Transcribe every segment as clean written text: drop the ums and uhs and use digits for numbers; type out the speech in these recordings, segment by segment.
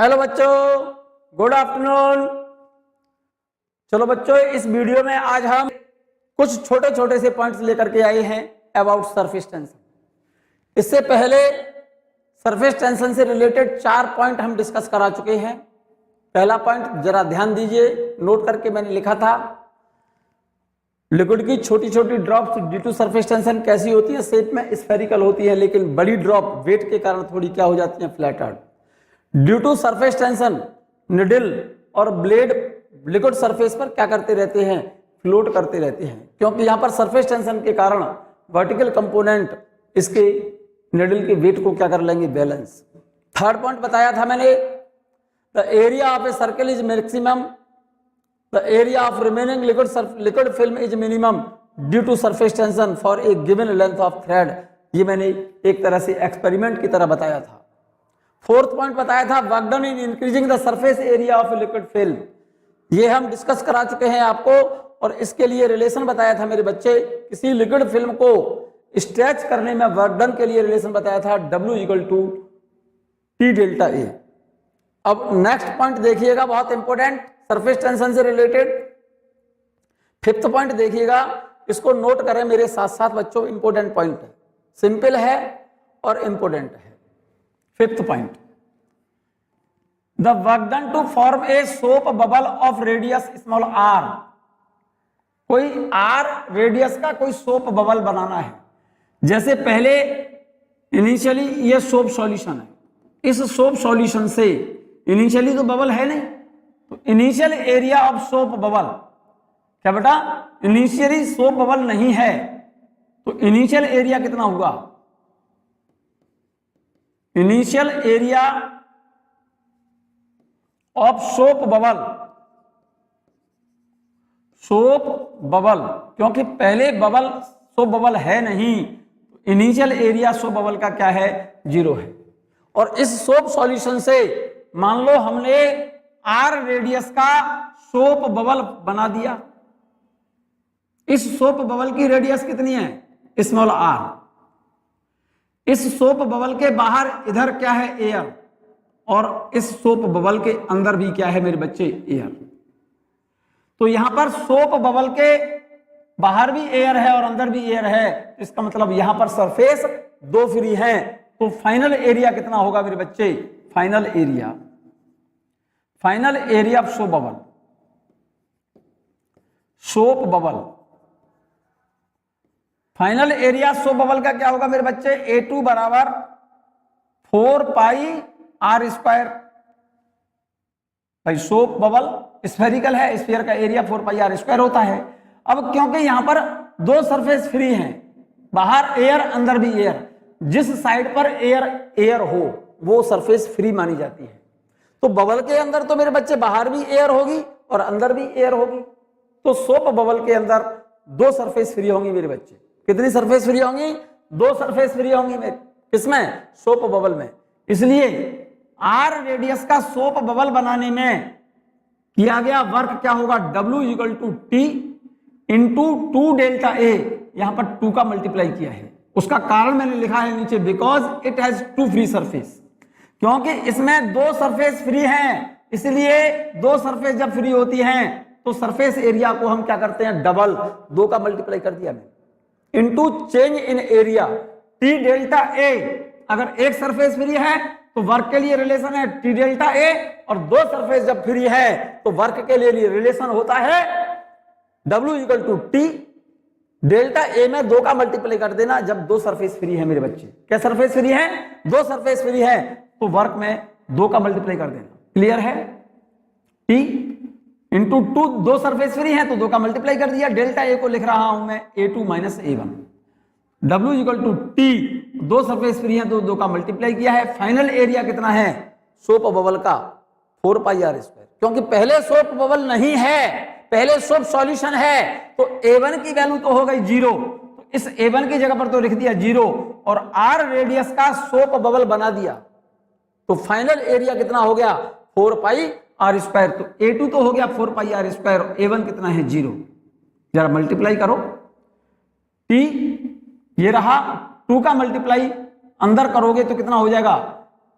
Hello बच्चों, good afternoon. चलो बच्चों, इस वीडियो में आज हम कुछ छोटे छोटे से पॉइंट्स लेकर के आए हैं अबाउट सरफेस टेंशन। इससे पहले सरफेस टेंशन से रिलेटेड 4 पॉइंट हम डिस्कस करा चुके हैं। पहला पॉइंट जरा ध्यान दीजिए, नोट करके मैंने लिखा था, लिक्विड की छोटी छोटी drops due to surface tension कैसी होती है, शेप में स्फेरिकल होती है, लेकिन बड़ी ड्रॉप वेट के कारण थोड़ी क्या हो जाती है, flattered. Due to surface tension needle और ब्लेड लिक्विड सरफेस पर क्या करते रहते हैं, फ्लोट करते रहते हैं, क्योंकि यहां पर सरफेस टेंशन के कारण वर्टिकल कंपोनेंट इसके निडल के वेट को क्या कर लेंगे, बैलेंस। थर्ड पॉइंट बताया था मैंने, the area of a circle is maximum, the area of remaining liquid film is minimum due to surface tension for a given length of thread. ये मैंने एक तरह से एक्सपेरिमेंट की तरह बताया था। फोर्थ पॉइंट बताया था, work done in increasing the surface area of liquid film. ये हम डिस्कस करा चुके हैं आपको, और इसके लिए रिलेशन बताया था मेरे बच्चे, किसी लिक्विड फिल्म को स्ट्रेच करने में वर्क डन के लिए रिलेशन बताया था W equal to T delta A। अब नेक्स्ट पॉइंट देखिएगा, बहुत इंपॉर्टेंट, सरफेस टेंशन से रिलेटेड। फिफ्थ पॉइंट देखिएगा, इसको नोट करें मेरे साथ साथ बच्चों, इंपॉर्टेंट पॉइंट है, सिंपल है और इंपॉर्टेंट है। Fifth point, the work done to form a soap bubble of radius small r। कोई r रेडियस का कोई सोप बबल बनाना है। जैसे पहले इनिशियली ये सोप सॉल्यूशन है, इस सोप सॉल्यूशन से इनिशियली तो बबल है नहीं, तो initial area of soap bubble, क्या बेटा, इनिशियली सोप बबल नहीं है, तो इनिशियल एरिया कितना हुआ, initial area of soap bubble, soap bubble, क्योंकि पहले बबल सोप बबल है नहीं, इनिशियल एरिया सोप बबल का क्या है, 0 है। और इस सोप सॉल्यूशन से मान लो हमने r रेडियस का सोप बबल बना दिया। इस सोप बबल की रेडियस कितनी है, स्मॉल r। इस सोप बबल के बाहर इधर क्या है, एयर, और इस सोप बबल के अंदर भी क्या है मेरे बच्चे, एयर। तो यहां पर सोप बबल के बाहर भी एयर है और अंदर भी एयर है, इसका मतलब यहां पर सरफेस 2 फ्री हैं, तो फाइनल एरिया कितना होगा मेरे बच्चे, final area, final area of soap bubble, soap bubble, final area soap bubble का क्या होगा मेरे बच्चे, A2 बराबर 4 पाई r स्क्वायर। भाई सोप बबल स्फेरिकल है, स्फीयर का एरिया 4 पाई r स्क्वायर होता है। अब क्योंकि यहां पर 2 सरफेस फ्री हैं, बाहर एयर अंदर भी एयर, जिस साइड पर एयर हो वो सरफेस फ्री मानी जाती है। तो बबल के अंदर तो मेरे बच्चे बाहर भी एयर होगी और अंदर भी एयर होगी, तो सोप बबल के अंदर 2 सरफेस फ्री होंगी मेरे बच्चे। कितनी सरफेस फ्री होंगी, 2 सरफेस फ्री होंगी मेरे, किसमें, सोप बबल में। इसलिए r रेडियस का सोप बबल बनाने में किया गया वर्क क्या होगा, W equal to T into 2 delta A। यहां पर 2 का मल्टीप्लाई किया है, उसका कारण मैंने लिखा है नीचे, because it has 2 free surface, क्योंकि इसमें 2 सरफेस फ्री हैं, इसलिए 2 सरफेस जब फ्री होती हैं तो सरफेस एरिया को हम क्या करते हैं, डबल, 2 का मल्टीप्लाई कर दिया मैंने, into change in area T delta A। अगर एक सरफेस फ्री है तो वर्क के लिए रिलेशन है T डेल्टा A, और 2 सरफेस जब फ्री है तो वर्क के लिए रिलेशन होता है W equal to T delta A में 2 का मल्टीप्लाई कर देना जब 2 सरफेस फ्री है मेरे बच्चे। क्या सरफेस फ्री है, 2 सरफेस फ्री है, तो वर्क में 2 का मल्टीप्लाई कर देना। क्लियर है, T इंटू 2 सरफेस फ्री है तो 2 का मल्टीप्लाई कर दिया, डेल्टा A को लिख रहा हूं मैं A2 minus A1, W equal to T, 2 surface free है तो 2 का मल्टीप्लाई किया है। फाइनल एरिया कितना है सोप बबल का, 4 पाई r स्क्वायर, क्योंकि पहले सोप बबल नहीं है, पहले सोप सॉल्यूशन है, तो A1 की वैल्यू तो हो गई 0, तो इस A1 की जगह पर तो लिख दिया 0, और r रेडियस का सोप बबल बना दिया, तो फाइनल एरिया कितना हो गया, 4 पाई r स्क्वायर। तो A2 तो हो गया 4 पाई r स्क्वायर, A1 कितना है 0, जरा मल्टीप्लाई करो, T ये रहा, 2 का मल्टीप्लाई अंदर करोगे तो कितना हो जाएगा,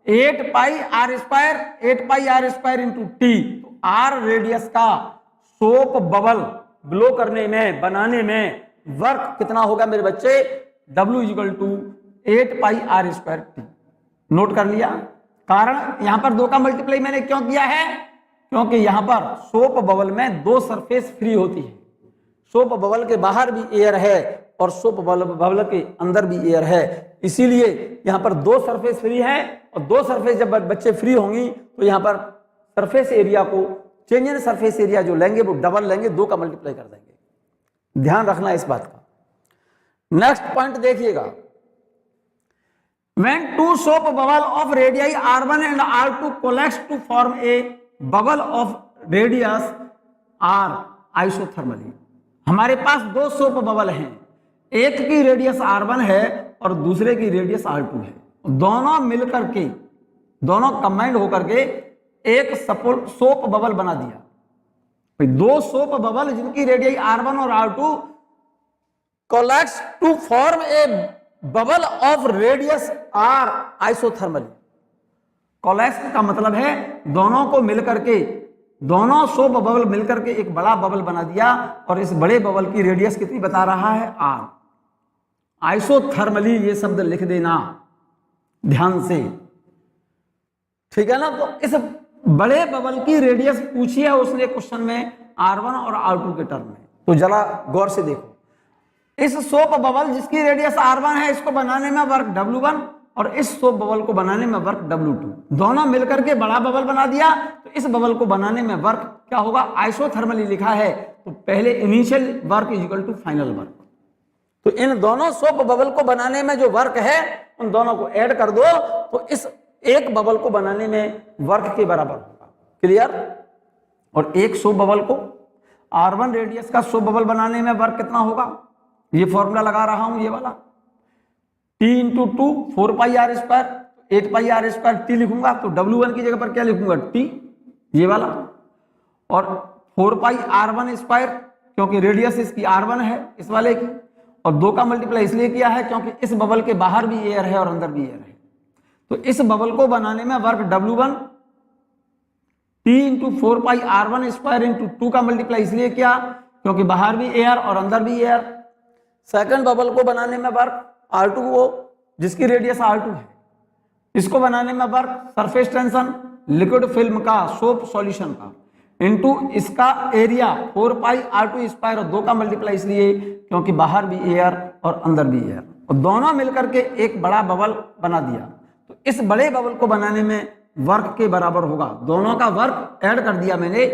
8 pi r square, 8 pi r square into T. तो आर रेडियस का सोप बबल ब्लो करने में, बनाने में वर्क कितना होगा मेरे बच्चे? W equal to 8 pi r square T. Note कर लिया? कारण यहां पर 2 का मल्टीप्लाई मैंने क्यों किया है? क्योंकि यहां पर सोप बबल में 2 सरफेस फ्री होती है। सोप बबल के बाहर भी एयर है और सोप बबल के अंदर भी एयर है, इसीलिए यहां पर 2 सरफेस फ्री है। और 2 सरफेस जब बच्चे फ्री होंगी तो यहां पर सरफेस एरिया को, चेंज इन सरफेस एरिया जो लेंगे वो डबल लेंगे, 2 का मल्टीप्लाई कर देंगे। ध्यान रखना इस बात का। नेक्स्ट पॉइंट देखिएगा, when two soap bubble of radii r1 and r2 collects to form a bubble of radius r isothermally। हमारे पास 2 सोप बबल हैं, एक की रेडियस r1 है और दूसरे की रेडियस r2 है। दोनों मिलकर के, दोनों कंबाइंड होकर के एक सोप बबल बना दिया। 2 सोप बबल जिनकी रेडियस r1 और r2 collects to form a bubble of radius r isothermally. Collapse का मतलब है दोनों को मिलकर के, दोनों सोप बबल मिलकर के एक बड़ा बबल बना दिया और इस बड़े बबल की रेडियस कितनी बता रहा है? आर। आइसोथर्मली ये शब्द लिख देना ध्यान से, ठीक है ना? तो इस बड़े बबल की रेडियस पूछी है उसने क्वेश्चन में R1 और R2 के टर्म में। तो जरा गौर से देखो, इस सोप बबल जिसकी रेडियस R1 है इसको बनाने में वर्क W1 और इस सोप बबल को बनाने में वर्क W2, दोनों मिलकर के बड़ा बबल बना दिया। तो इस बबल को बनाने में वर्क क्या होगा? आइसोथर्मली लिखा है, तो पहले initial work is equal to final work. तो इन दोनों सोप बबल को बनाने में जो वर्क है उन दोनों को ऐड कर दो तो इस एक बबल को बनाने में वर्क के बराबर होगा। क्लियर? और एक सोप बबल को R1 रेडियस का सोप बबल बनाने में वर्क कितना होगा? ये फॉर्मूला लगा रहा हूं, ये वाला T into 2 4 pi r square, 8 pi r square T लिखूंगा तो W1 की जगह पर क्या लिखूंगा? T, ये वाला। और 4 पाई R1 स्क्वायर क्योंकि रेडियस इसकी R1 है इस वाले की, और 2 का मल्टीप्लाई इसलिए किया है क्योंकि इस बबल के बाहर भी एयर है और अंदर भी एयर है। तो इस बबल को बनाने में वर्क W1 T इंटू 4 पाई R1 स्क्वायर इंटू 2 का मल्टीप्लाई इसलिए किया क्योंकि बाहर भी एयर और अंदर भी एयर। सेकंड बबल को बनाने में वर्क R2 को जिसकी रेडियस R2 है, इसको बनाने में work surface tension liquid film का, सोप सॉल्यूशन का, इनटू इसका एरिया 4 पाई R2 स्क्वायर और 2 का मल्टीप्लाई इसलिए क्योंकि बाहर भी एयर और अंदर भी एयर, और दोनों मिलकर के एक बड़ा बबल बना दिया। तो इस बड़े बबल को बनाने में वर्क के बराबर होगा। दोनों का वर्क ऐड कर दिया मैंने,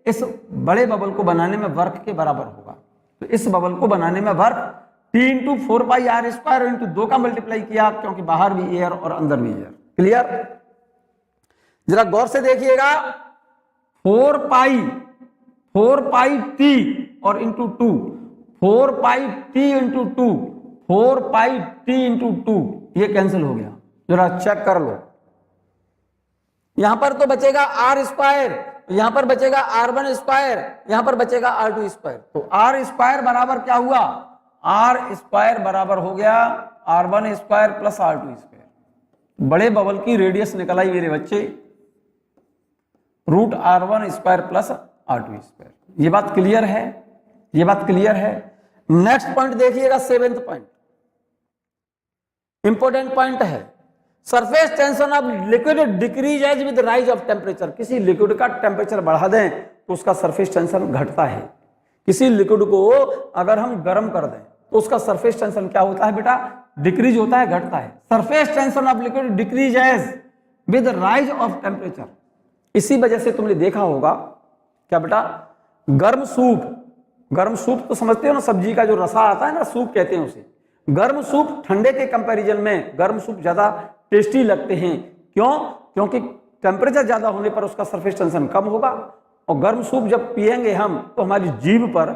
इस बड़े बबल को बनाने में वर्क के बराबर होगा। तो इस बबल को बनाने में work T into 4 pi r square into 2 का मल्टीप्लाई किया क्योंकि बाहर भी एयर और अंदर भी एयर। क्लियर? जरा गौर से देखिएगा, 4 पाई T और इंटू 2, 4 पाई T इंटू 2, 4 पाई T इंटू 2, ये कैंसिल हो गया। जरा चेक कर लो, यहां पर तो बचेगा आर स्क्वायर, यहां पर बचेगा R1 स्क्वायर, यहां पर बचेगा R2 स्क्वायर। तो आर स्क्वायर बराबर क्या हुआ? आर स्क्वायर बराबर हो गया R1 square plus R2 square. बड़े बबल की रेडियस निकल आई मेरे बच्चे, root R1 square plus R2 square. ये बात क्लियर है? ये बात क्लियर है? नेक्स्ट पॉइंट देखिएगा, 7th पॉइंट, इंपॉर्टेंट पॉइंट है। Surface tension of liquid decrease as with rise of temperature. किसी लिक्विड का टेम्परेचर बढ़ा दें तो उसका सरफेस टेंशन घटता है। किसी लिक्विड को अगर हम गर्म कर दें तो उसका सरफेस टेंशन क्या होता है बेटा? डिक्रीज होता है, घटता है। Surface tension of liquid decrease as with rise of temperature. इसी वजह से तुमने देखा होगा क्या बेटा, गर्म सूप तो समझते हो ना, सब्जी का जो रसा आता है ना, सूप कहते हैं उसे। गर्म सूप ठंडे के कंपैरिजन में गर्म सूप ज्यादा टेस्टी लगते हैं। क्यों? क्योंकि टेम्परेचर ज्यादा होने पर उसका सरफेस टेंशन कम होगा, और गर्म सूप जब पिएंगे हम तो हमारी जीभ पर,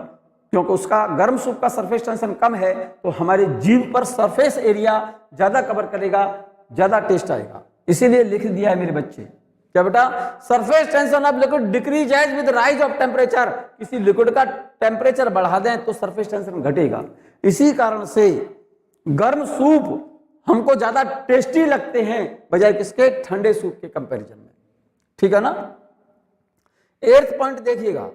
क्योंकि उसका गर्म सूप का सरफेस टेंशन कम है तो हमारी जीभ पर सरफेस एरिया ज्यादा कवर करेगा, ज्यादा टेस्ट आएगा। इसीलिए लिख दिया है मेरे बच्चे, क्या बेटा? Surface tension of liquid decrease as with rise of temperature. किसी लिक्विड का टेम्परेचर बढ़ा दें तो सरफेस टेंशन घटेगा। इसी कारण से गर्म सूप हमको ज्यादा टेस्टी लगते हैं बजाय किसके, ठंडे सूप के कंपैरिजन में। ठीक है ना। 8th पॉइंट देखिएगा,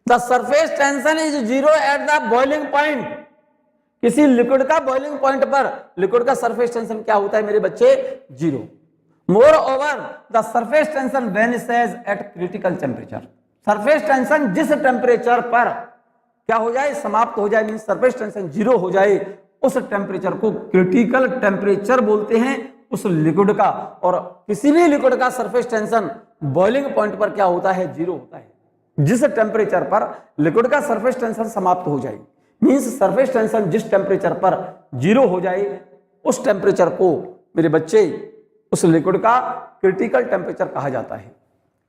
the surface tension is 0 at the boiling point. किसी लिक्विड का बॉइलिंग पॉइंट पर लिक्विड का सरफेस टेंशन क्या होता है मेरे बच्चे, 0। Moreover the surface tension vanishes at critical temperature. Surface tension जिस टेम्परेचर पर क्या हो जाए, समाप्त हो जाए, मीन सरफेस टेंशन 0 हो जाए, उस टेम्परेचर को क्रिटिकल टेम्परेचर बोलते हैं उस लिक्विड का। और किसी भी लिक्विड का सरफेस टेंशन बॉइलिंग पॉइंट पर क्या होता है, 0 होता है। जिस टेम्परेचर पर लिक्विड का सरफेस टेंशन समाप्त हो जाए, मींस सरफेस टेंशन जिस टेम्परेचर पर 0 हो जाए, उस टेम्परेचर को मेरे बच्चे उस लिक्विड का क्रिटिकल टेम्परेचर कहा जाता है।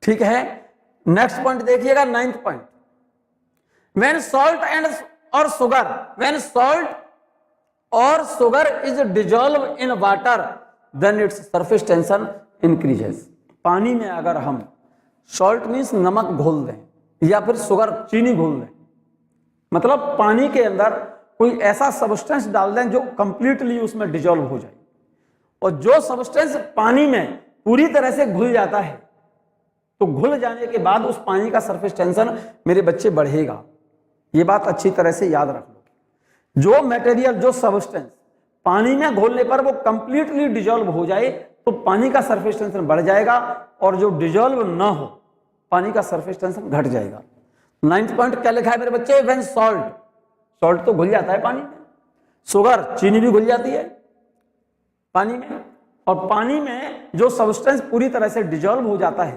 ठीक है। नेक्स्ट पॉइंट देखिएगा, 9th point, when salt and और शुगर, व्हेन सॉल्ट और sugar is dissolve in water then its surface tension increases. पानी में अगर हम सॉल्ट मीन्स नमक घोल दें या फिर शुगर चीनी घोल दें, मतलब पानी के अंदर कोई ऐसा सब्सटेंस डाल दें जो कंप्लीटली उसमें डिजॉल्व हो जाए, और जो सब्सटेंस पानी में पूरी तरह से घुल जाता है, तो घुल जाने के बाद उस पानी का सरफेस टेंशन मेरे बच्चे बढ़ेगा। ये बात अच्छी तरह से याद रख लो। जो मटेरियल, जो सब्सटेंस पानी में घोलने पर वो कंप्लीटली डिजॉल्व हो जाए तो पानी का सरफेस टेंशन बढ़ जाएगा, और जो डिजॉल्व ना हो पानी का सरफेस टेंशन घट जाएगा। 9th पॉइंट क्या लिखा है मेरे बच्चे, व्हेन सॉल्ट, सॉल्ट तो घुल जाता है पानी में, शुगर चीनी भी घुल जाती है पानी में, और पानी में जो सब्सटेंस पूरी तरह से डिजॉल्व हो जाता है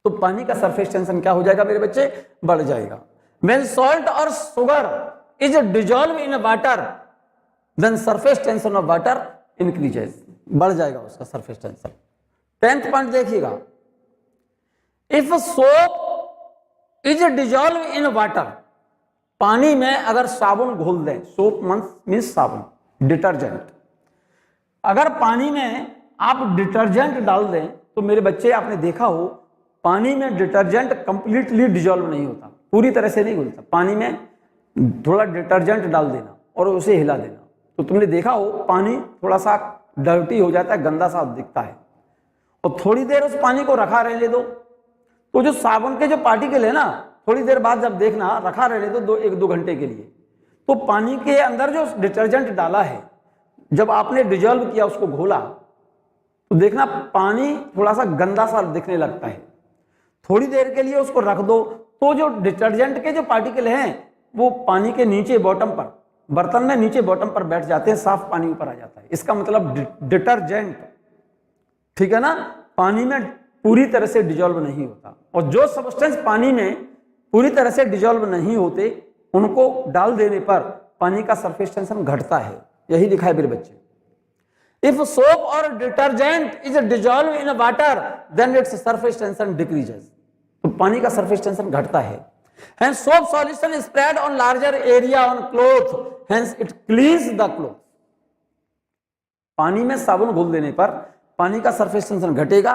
तो पानी का सरफेस टेंशन क्या हो जाएगा मेरे बच्चे, बढ़ जाएगा। व्हेन सॉल्ट और sugar is dissolve in water then surface tension of water increases, बढ़ जाएगा उसका सरफेस टेंशन। 10th पॉइंट देखिएगा, if soap is dissolve in water, पानी में अगर साबुन घोल दें, सोप मीन्स साबुन, डिटर्जेंट, अगर पानी में आप डिटर्जेंट डाल दें तो मेरे बच्चे आपने देखा हो पानी में डिटर्जेंट कंप्लीटली डिजॉल्व नहीं होता, पूरी तरह से नहीं घुलता। पानी में थोड़ा डिटर्जेंट डाल देना और उसे हिला देना तो तुमने देखा हो पानी थोड़ा सा डर्टी हो जाता है, गंदा सा दिखता है, और थोड़ी देर उस पानी को रखा रहने दो तो जो साबुन के जो पार्टिकल है ना, थोड़ी देर बाद जब देखना रखा रहने दो 1-2 घंटे के लिए, तो पानी के अंदर जो डिटर्जेंट डाला है जब आपने डिजॉल्व किया, उसको घोला, तो देखना पानी थोड़ा सा गंदा सा दिखने लगता है। थोड़ी देर के लिए उसको रख दो तो जो डिटर्जेंट के जो पार्टिकल हैं वो पानी के नीचे बॉटम पर, बर्तन में नीचे बॉटम पर बैठ जाते हैं, साफ पानी ऊपर आ जाता है। इसका मतलब डिटर्जेंट, ठीक है ना, पानी में पूरी तरह से डिजॉल्व नहीं होता। और जो सब्सटेंस पानी में पूरी तरह से डिजॉल्व नहीं होते उनको डाल देने पर पानी का सरफेस टेंशन घटता है। यही लिखा है मेरे बच्चे, इफ सोप और detergent is dissolve in water then its surface tension decreases, तो पानी का सरफेस टेंशन घटता है। Hence soap solution is spread on larger area on cloth, hence it cleans the cloth. पानी में साबुन घोल देने पर पानी का सरफेस टेंशन घटेगा,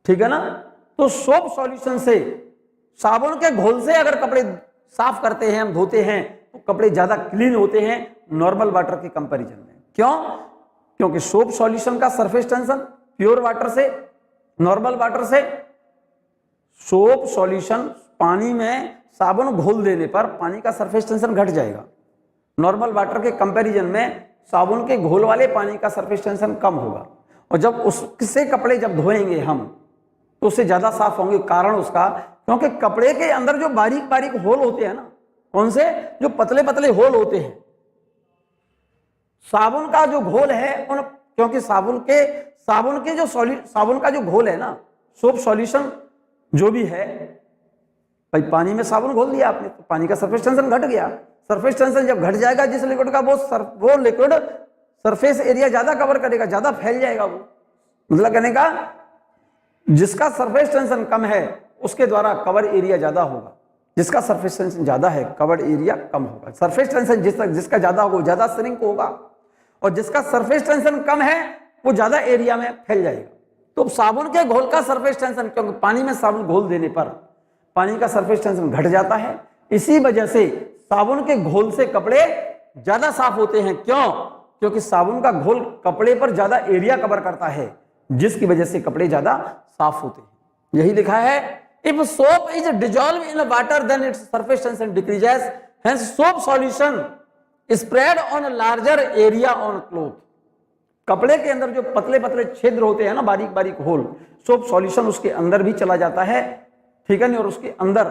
ठीक है ना। तो सोप सॉल्यूशन से, साबुन के घोल से अगर कपड़े साफ करते हैं, हम धोते हैं, तो कपड़े ज्यादा क्लीन होते हैं नॉर्मल वाटर के कंपैरिजन में। क्यों? क्योंकि सोप सॉल्यूशन का सरफेस टेंशन प्योर वाटर से, नॉर्मल वाटर से, सोप सॉल्यूशन पानी में साबुन घोल देने पर पानी का सरफेस टेंशन घट जाएगा। नॉर्मल वाटर के कंपैरिजन में साबुन के घोल वाले पानी का सरफेस टेंशन कम होगा, और जब उससे कपड़े जब धोएंगे हम तो उससे ज्यादा साफ होंगे। कारण उसका, क्योंकि कपड़े के अंदर जो बारीक बारीक होल होते हैं ना, कौन से, जो पतले पतले होल होते हैं, साबुन का जो घोल है उन, क्योंकि साबुन के जो साबुन का जो घोल है ना, सोप सॉल्यूशन जो भी है, भाई पानी में साबुन घोल दिया आपने तो पानी का सरफेस टेंशन घट गया। सरफेस टेंशन जब घट जाएगा जिस लिक्विड का, वो लिक्विड सरफेस एरिया ज्यादा कवर करेगा, ज्यादा फैल जाएगा। वो मतलब कहने का, जिसका सरफेस टेंशन कम है उसके द्वारा कवर एरिया ज्यादा होगा, जिसका सरफेस टेंशन ज्यादा है कवर एरिया कम होगा। सरफेस टेंशन जिसका ज्यादा होगा ज्यादा श्रिंक होगा, और जिसका सरफेस टेंशन कम है वो ज्यादा एरिया में फैल जाएगा। तो साबुन के घोल का सरफेस टेंशन, क्योंकि पानी में साबुन घोल देने पर पानी का सरफेस टेंशन घट जाता है, इसी वजह से साबुन के घोल से कपड़े ज्यादा साफ होते हैं। क्यों? क्योंकि साबुन का घोल कपड़े पर ज्यादा एरिया कवर करता है, जिसकी वजह से कपड़े ज्यादा साफ होते हैं। यही लिखा है, if soap is dissolve in water then its surface tension decreases, hence soap solution spread on larger area on cloth. कपड़े के अंदर जो पतले पतले छिद्र होते हैं ना, बारीक बारीक होल, सोप सॉल्यूशन उसके अंदर भी चला जाता है, ठीक है नहीं, और उसके अंदर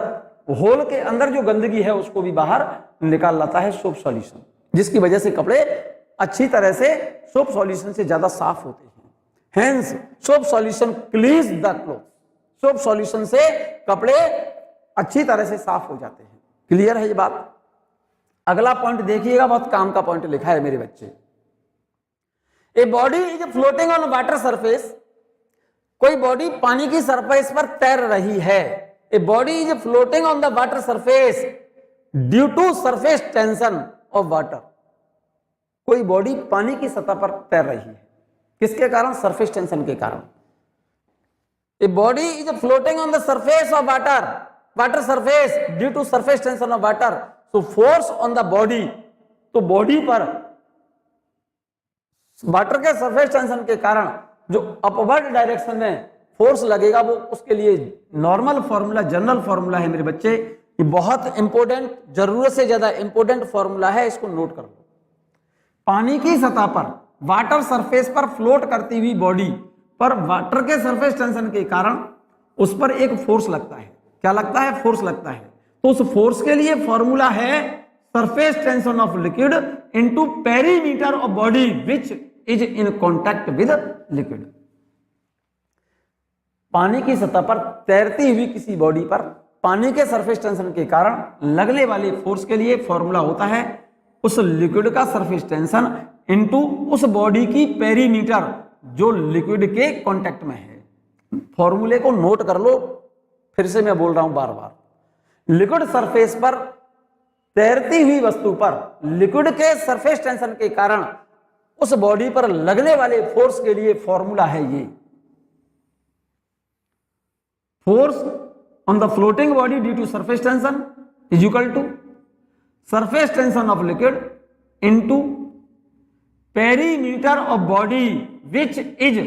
होल के अंदर जो गंदगी है उसको भी बाहर निकाल लाता है सोप सॉल्यूशन, जिसकी वजह से कपड़े अच्छी तरह से सोप सॉल्यूशन से ज्यादा साफ होते हैं। Hence soap solution क्लींस the cloth, soap solution से कपड़े अच्छी तरह से साफ हो जाते हैं। क्लियर है ये बात? अगला पॉइंट देखिएगा, बहुत काम का पॉइंट लिखा है मेरे बच्चे। A body is floating on water surface, कोई बॉडी पानी की सरफेस पर तैर रही है। A body is floating on the water surface due to surface tension of water, कोई बॉडी पानी की सतह पर तैर रही है, किसके कारण? सरफेस टेंशन के कारण। A body is floating on the surface of water, water surface due to surface tension of water, so force on the body, तो बॉडी पर वाटर के सरफेस टेंशन के कारण जो अपवर्ड डायरेक्शन में फोर्स लगेगा, वो उसके लिए नॉर्मल फॉर्मूला, जनरल फॉर्मूला है मेरे बच्चे। ये बहुत इंपॉर्टेंट, जरूरत से ज्यादा इंपॉर्टेंट फॉर्मूला है, इसको नोट कर लो। पानी की सतह पर वाटर सरफेस पर फ्लोट करती हुई बॉडी पर वाटर के सरफेस टेंशन के कारण उस पर एक फोर्स लगता है। क्या लगता है? फोर्स लगता है। तो उस फोर्स के लिए फॉर्मूला है surface tension of liquid into perimeter of body which is in contact with liquid. पानी की सतह पर तैरती हुई किसी बॉडी पर पानी के सरफेस टेंशन के कारण लगने वाले फोर्स के लिए फॉर्मूला होता है उस लिक्विड का सरफेस टेंशन इनटू उस बॉडी की पेरीमीटर जो लिक्विड के कांटेक्ट में है। फॉर्मूले को नोट कर लो, फिर से मैं बोल रहा हूं बार बार। लिक्विड सरफेस पर तैरती हुई वस्तु पर लिक्विड के सरफेस टेंशन के कारण उस बॉडी पर लगने वाले फोर्स के लिए फॉर्मूला है ये, force on the floating body due to surface tension is equal to surface tension of liquid into perimeter of body which is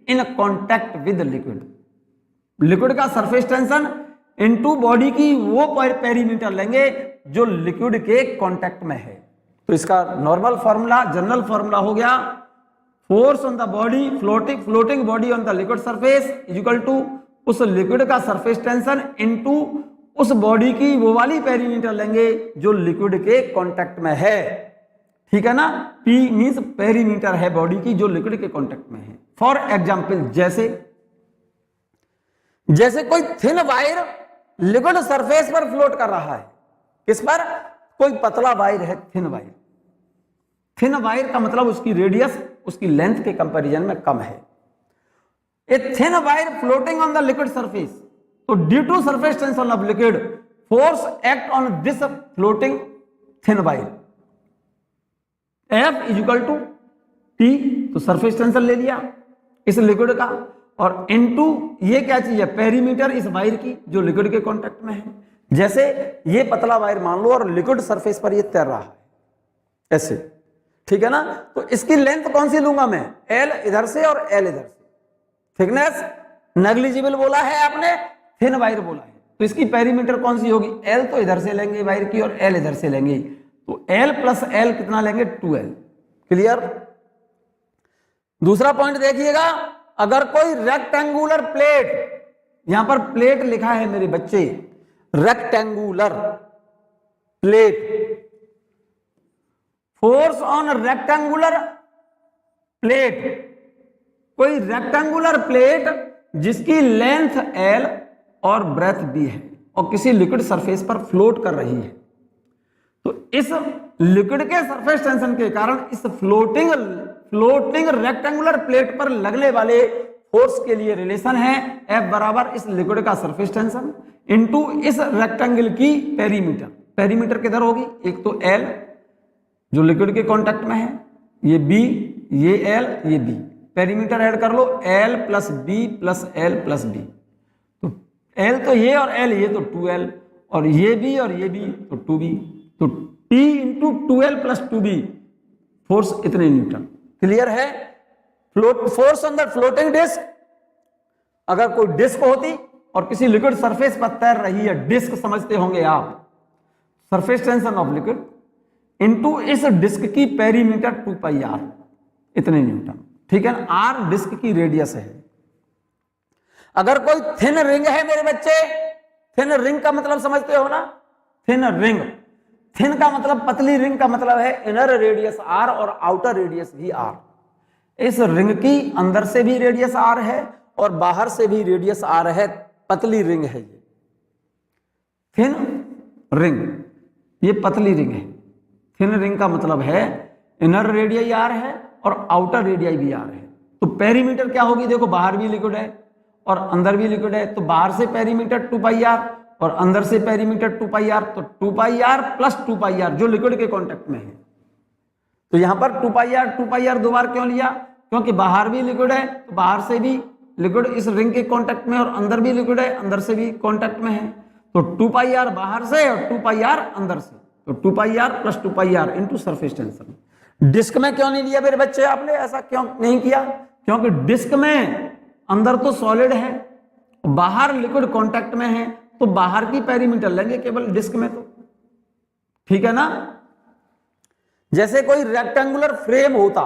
in contact with liquid. Liquid का सरफेस टेंशन इनटू बॉडी की वो perimeter लेंगे जो liquid के contact में है। तो इसका नॉर्मल फॉर्मूला, जनरल फॉर्मूला हो गया, force on the body, floating body on the liquid surface is equal to उस लिक्विड का सरफेस टेंशन इनटू उस बॉडी की वो वाली पेरीमीटर लेंगे जो लिक्विड के कांटेक्ट में है। ठीक है ना? P मींस पेरीमीटर है बॉडी की जो लिक्विड के कांटेक्ट में है। फॉर एग्जाम्पल, जैसे कोई थिन वायर लिक्विड सरफेस पर फ्लोट कर रहा है। किस पर? कोई पतला वायर है, थिन वायर। थिन वायर का मतलब उसकी रेडियस उसकी लेंथ के कंपैरिजन में कम है। A thin wire floating on the liquid surface, तो due to surface tension of liquid force act on this floating thin wire, F is equal to T, तो सरफेस टेंशन ले लिया इस लिक्विड का, और इनटू ये क्या चीज है? पेरीमीटर इस वायर की जो लिक्विड के कांटेक्ट में है। जैसे ये पतला वायर मान लो और लिक्विड सरफेस पर ये तैर रहा है ऐसे, ठीक है ना? तो इसकी लेंथ कौन सी लूंगा मैं? L इधर से और L इधर से। थिकनेस नेग्लिजिबल बोला है आपने, थिन वायर बोला है, तो इसकी पेरीमीटर कौन सी होगी? L तो इधर से लेंगे वायर की और L इधर से लेंगे, तो L प्लस L कितना लेंगे? 2L। क्लियर? दूसरा पॉइंट देखिएगा, अगर कोई रेक्टेंगुलर प्लेट, यहां पर प्लेट लिखा है मेरे बच्चे, rectangular plate, force on rectangular plate, कोई रेक्टेंगुलर प्लेट जिसकी लेंथ L और ब्रेथ B है और किसी लिक्विड सरफेस पर फ्लोट कर रही है, तो इस लिक्विड के सरफेस टेंशन के कारण इस फ्लोटिंग रेक्टेंगुलर प्लेट पर लगने वाले फोर्स के लिए रिलेशन है F बराबर इस लिक्विड का सरफेस टेंशन इनटू इस रेक्टेंगल की पेरीमीटर। पेरीमीटर किधर होगी? एक तो L जो लिक्विड के कांटेक्ट में है, ये B, ये L, ये B। पेरीमीटर ऐड कर लो, L plus B plus L plus B, तो L तो ये और L ये, तो 2L, और ये B और ये B तो 2B, तो T into 2L plus 2B force इतने न्यूटन। क्लियर है? Float force on the floating disc, अगर कोई डिस्क होती और किसी लिक्विड सरफेस पर तैर रही है, डिस्क समझते होंगे आप, surface tension of liquid into इस डिस्क की पेरीमीटर 2 पाई आर, इतने न्यूटन। ठीक है ना? आर डिस्क की रेडियस है। अगर कोई थिन रिंग है मेरे बच्चे, थिन रिंग का मतलब समझते हो ना, थिन रिंग, थिन का मतलब पतली, रिंग का मतलब है इनर रेडियस आर और आउटर रेडियस भी आर। इस रिंग की अंदर से भी रेडियस आर है और बाहर से भी रेडियस आर है, पतली रिंग है ये थिन रिंग, ये पतली रिंग है। थिन रिंग का मतलब है इनर रेडियस आर है और आउटर रेडियस भी आर है। तो पेरीमीटर क्या होगी? देखो बाहर भी लिक्विड है और अंदर भी लिक्विड है, तो बाहर से पेरीमीटर 2 पाई आर और अंदर से पेरीमीटर 2 पाई आर, तो 2 pi r plus 2 pi are जो लिक्विड के कांटेक्ट में है। तो यहां पर 2 पाई आर 2 बार क्यों लिया? क्योंकि बाहर भी लिक्विड है, तो बाहर से भी लिक्विड इस रिंग के कांटेक्ट में और अंदर भी लिक्विड है, अंदर से भी कांटेक्ट में है। तो 2 पाई आर बाहर से और 2 पाई आर अंदर से, तो 2 pi r plus 2 pi r into surface tension. Disc में क्यों नहीं लिया मेरे बच्चे आपने? ऐसा क्यों नहीं किया? क्योंकि डिस्क में अंदर तो सॉलिड है, बाहर लिक्विड कांटेक्ट में है, तो बाहर की पेरीमीटर लेंगे केवल डिस्क में। तो ठीक है ना? जैसे कोई रेक्टेंगुलर फ्रेम होता,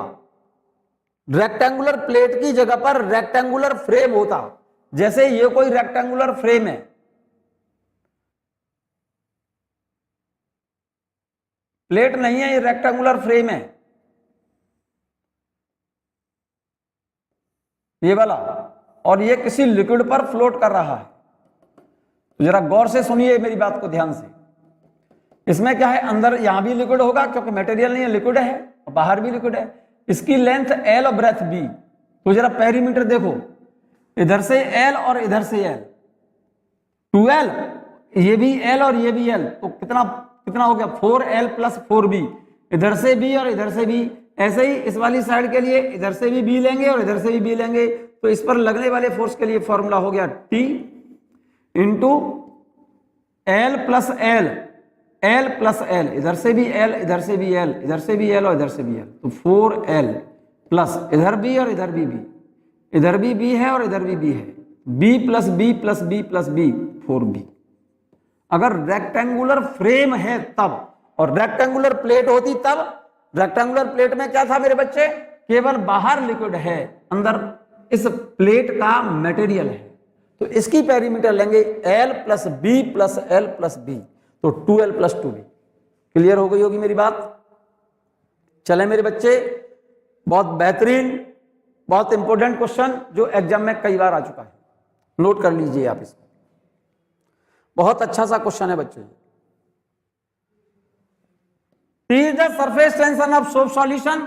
रेक्टेंगुलर प्लेट की जगह पर रेक्टेंगुलर फ्रेम होता, जैसे ये कोई रेक्टेंगुलर फ्रेम है, प्लेट नहीं है, ये रेक्टेंगुलर फ्रेम है ये वाला, और ये किसी लिक्विड पर फ्लोट कर रहा है। तो जरा गौर से सुनिए मेरी बात को ध्यान से। इसमें क्या है? अंदर यहां भी लिक्विड होगा क्योंकि मटेरियल नहीं है, लिक्विड है, और बाहर भी लिक्विड है। इसकी लेंथ एल और ब्रेथ बी। तो जरा पेरीमीटर देखो, इधर से एल और इधर से एल, 2L, ये भी एल और ये भी एल, तो कितना कितना हो गया? 4L प्लस 4B, इधर से B और इधर से B। ऐसे ही इस वाली साइड के लिए इधर से भी B लेंगे और इधर से भी B लेंगे, तो इस पर लगने वाले फोर्स के लिए फॉर्मूला हो गया T into L plus L, L plus L, इधर से भी L, इधर से भी L, इधर से भी L और इधर से भी L, तो 4L प्लस इधर B और इधर भी B, इधर भी B है और इधर भी B है, B plus B plus B plus B, 4B। अगर रेक्टेंगुलर फ्रेम है तब, और रेक्टेंगुलर प्लेट होती तब। रेक्टेंगुलर प्लेट में क्या था मेरे बच्चे? केवल बाहर लिक्विड है, अंदर इस प्लेट का मटेरियल है, तो इसकी पेरीमीटर लेंगे L plus B plus L plus B, तो 2L प्लस 2B। क्लियर हो गई होगी मेरी बात? चले मेरे बच्चे, बहुत बेहतरीन, बहुत इंपॉर्टेंट क्वेश्चन जो एग्जाम में कई बार आ चुका है, नोट कर लीजिए आप इसको। बहुत अच्छा सा क्वेश्चन है बच्चों। T is the surface tension of soap solution.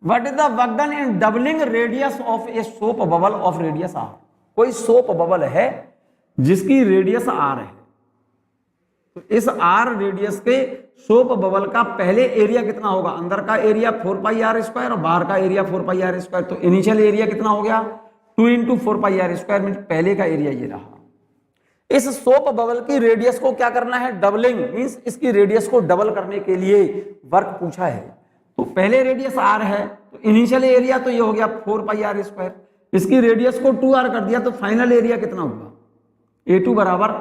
What is the work done in doubling radius of a soap bubble of radius r? कोई सोप बबल है जिसकी रेडियस r है, तो इस r रेडियस के सोप बबल का पहले area कितना होगा? अंदर का एरिया 4 पाई आर स्क्वायर और बाहर का एरिया 4 पाई आर स्क्वायर, तो इनिशियल एरिया कितना हो गया? 2 into 4 pi r square, mean पहले का एरिया ये रहा। इस सोप बबल की रेडियस को क्या करना है? डबलिंग, मींस इसकी रेडियस को डबल करने के लिए वर्क पूछा है। तो पहले रेडियस आर है, तो इनिशियल एरिया तो ये हो गया 4 पाई आर स्क्वायर, इसकी रेडियस को 2r कर दिया, तो फाइनल एरिया कितना हुआ? A2 बराबर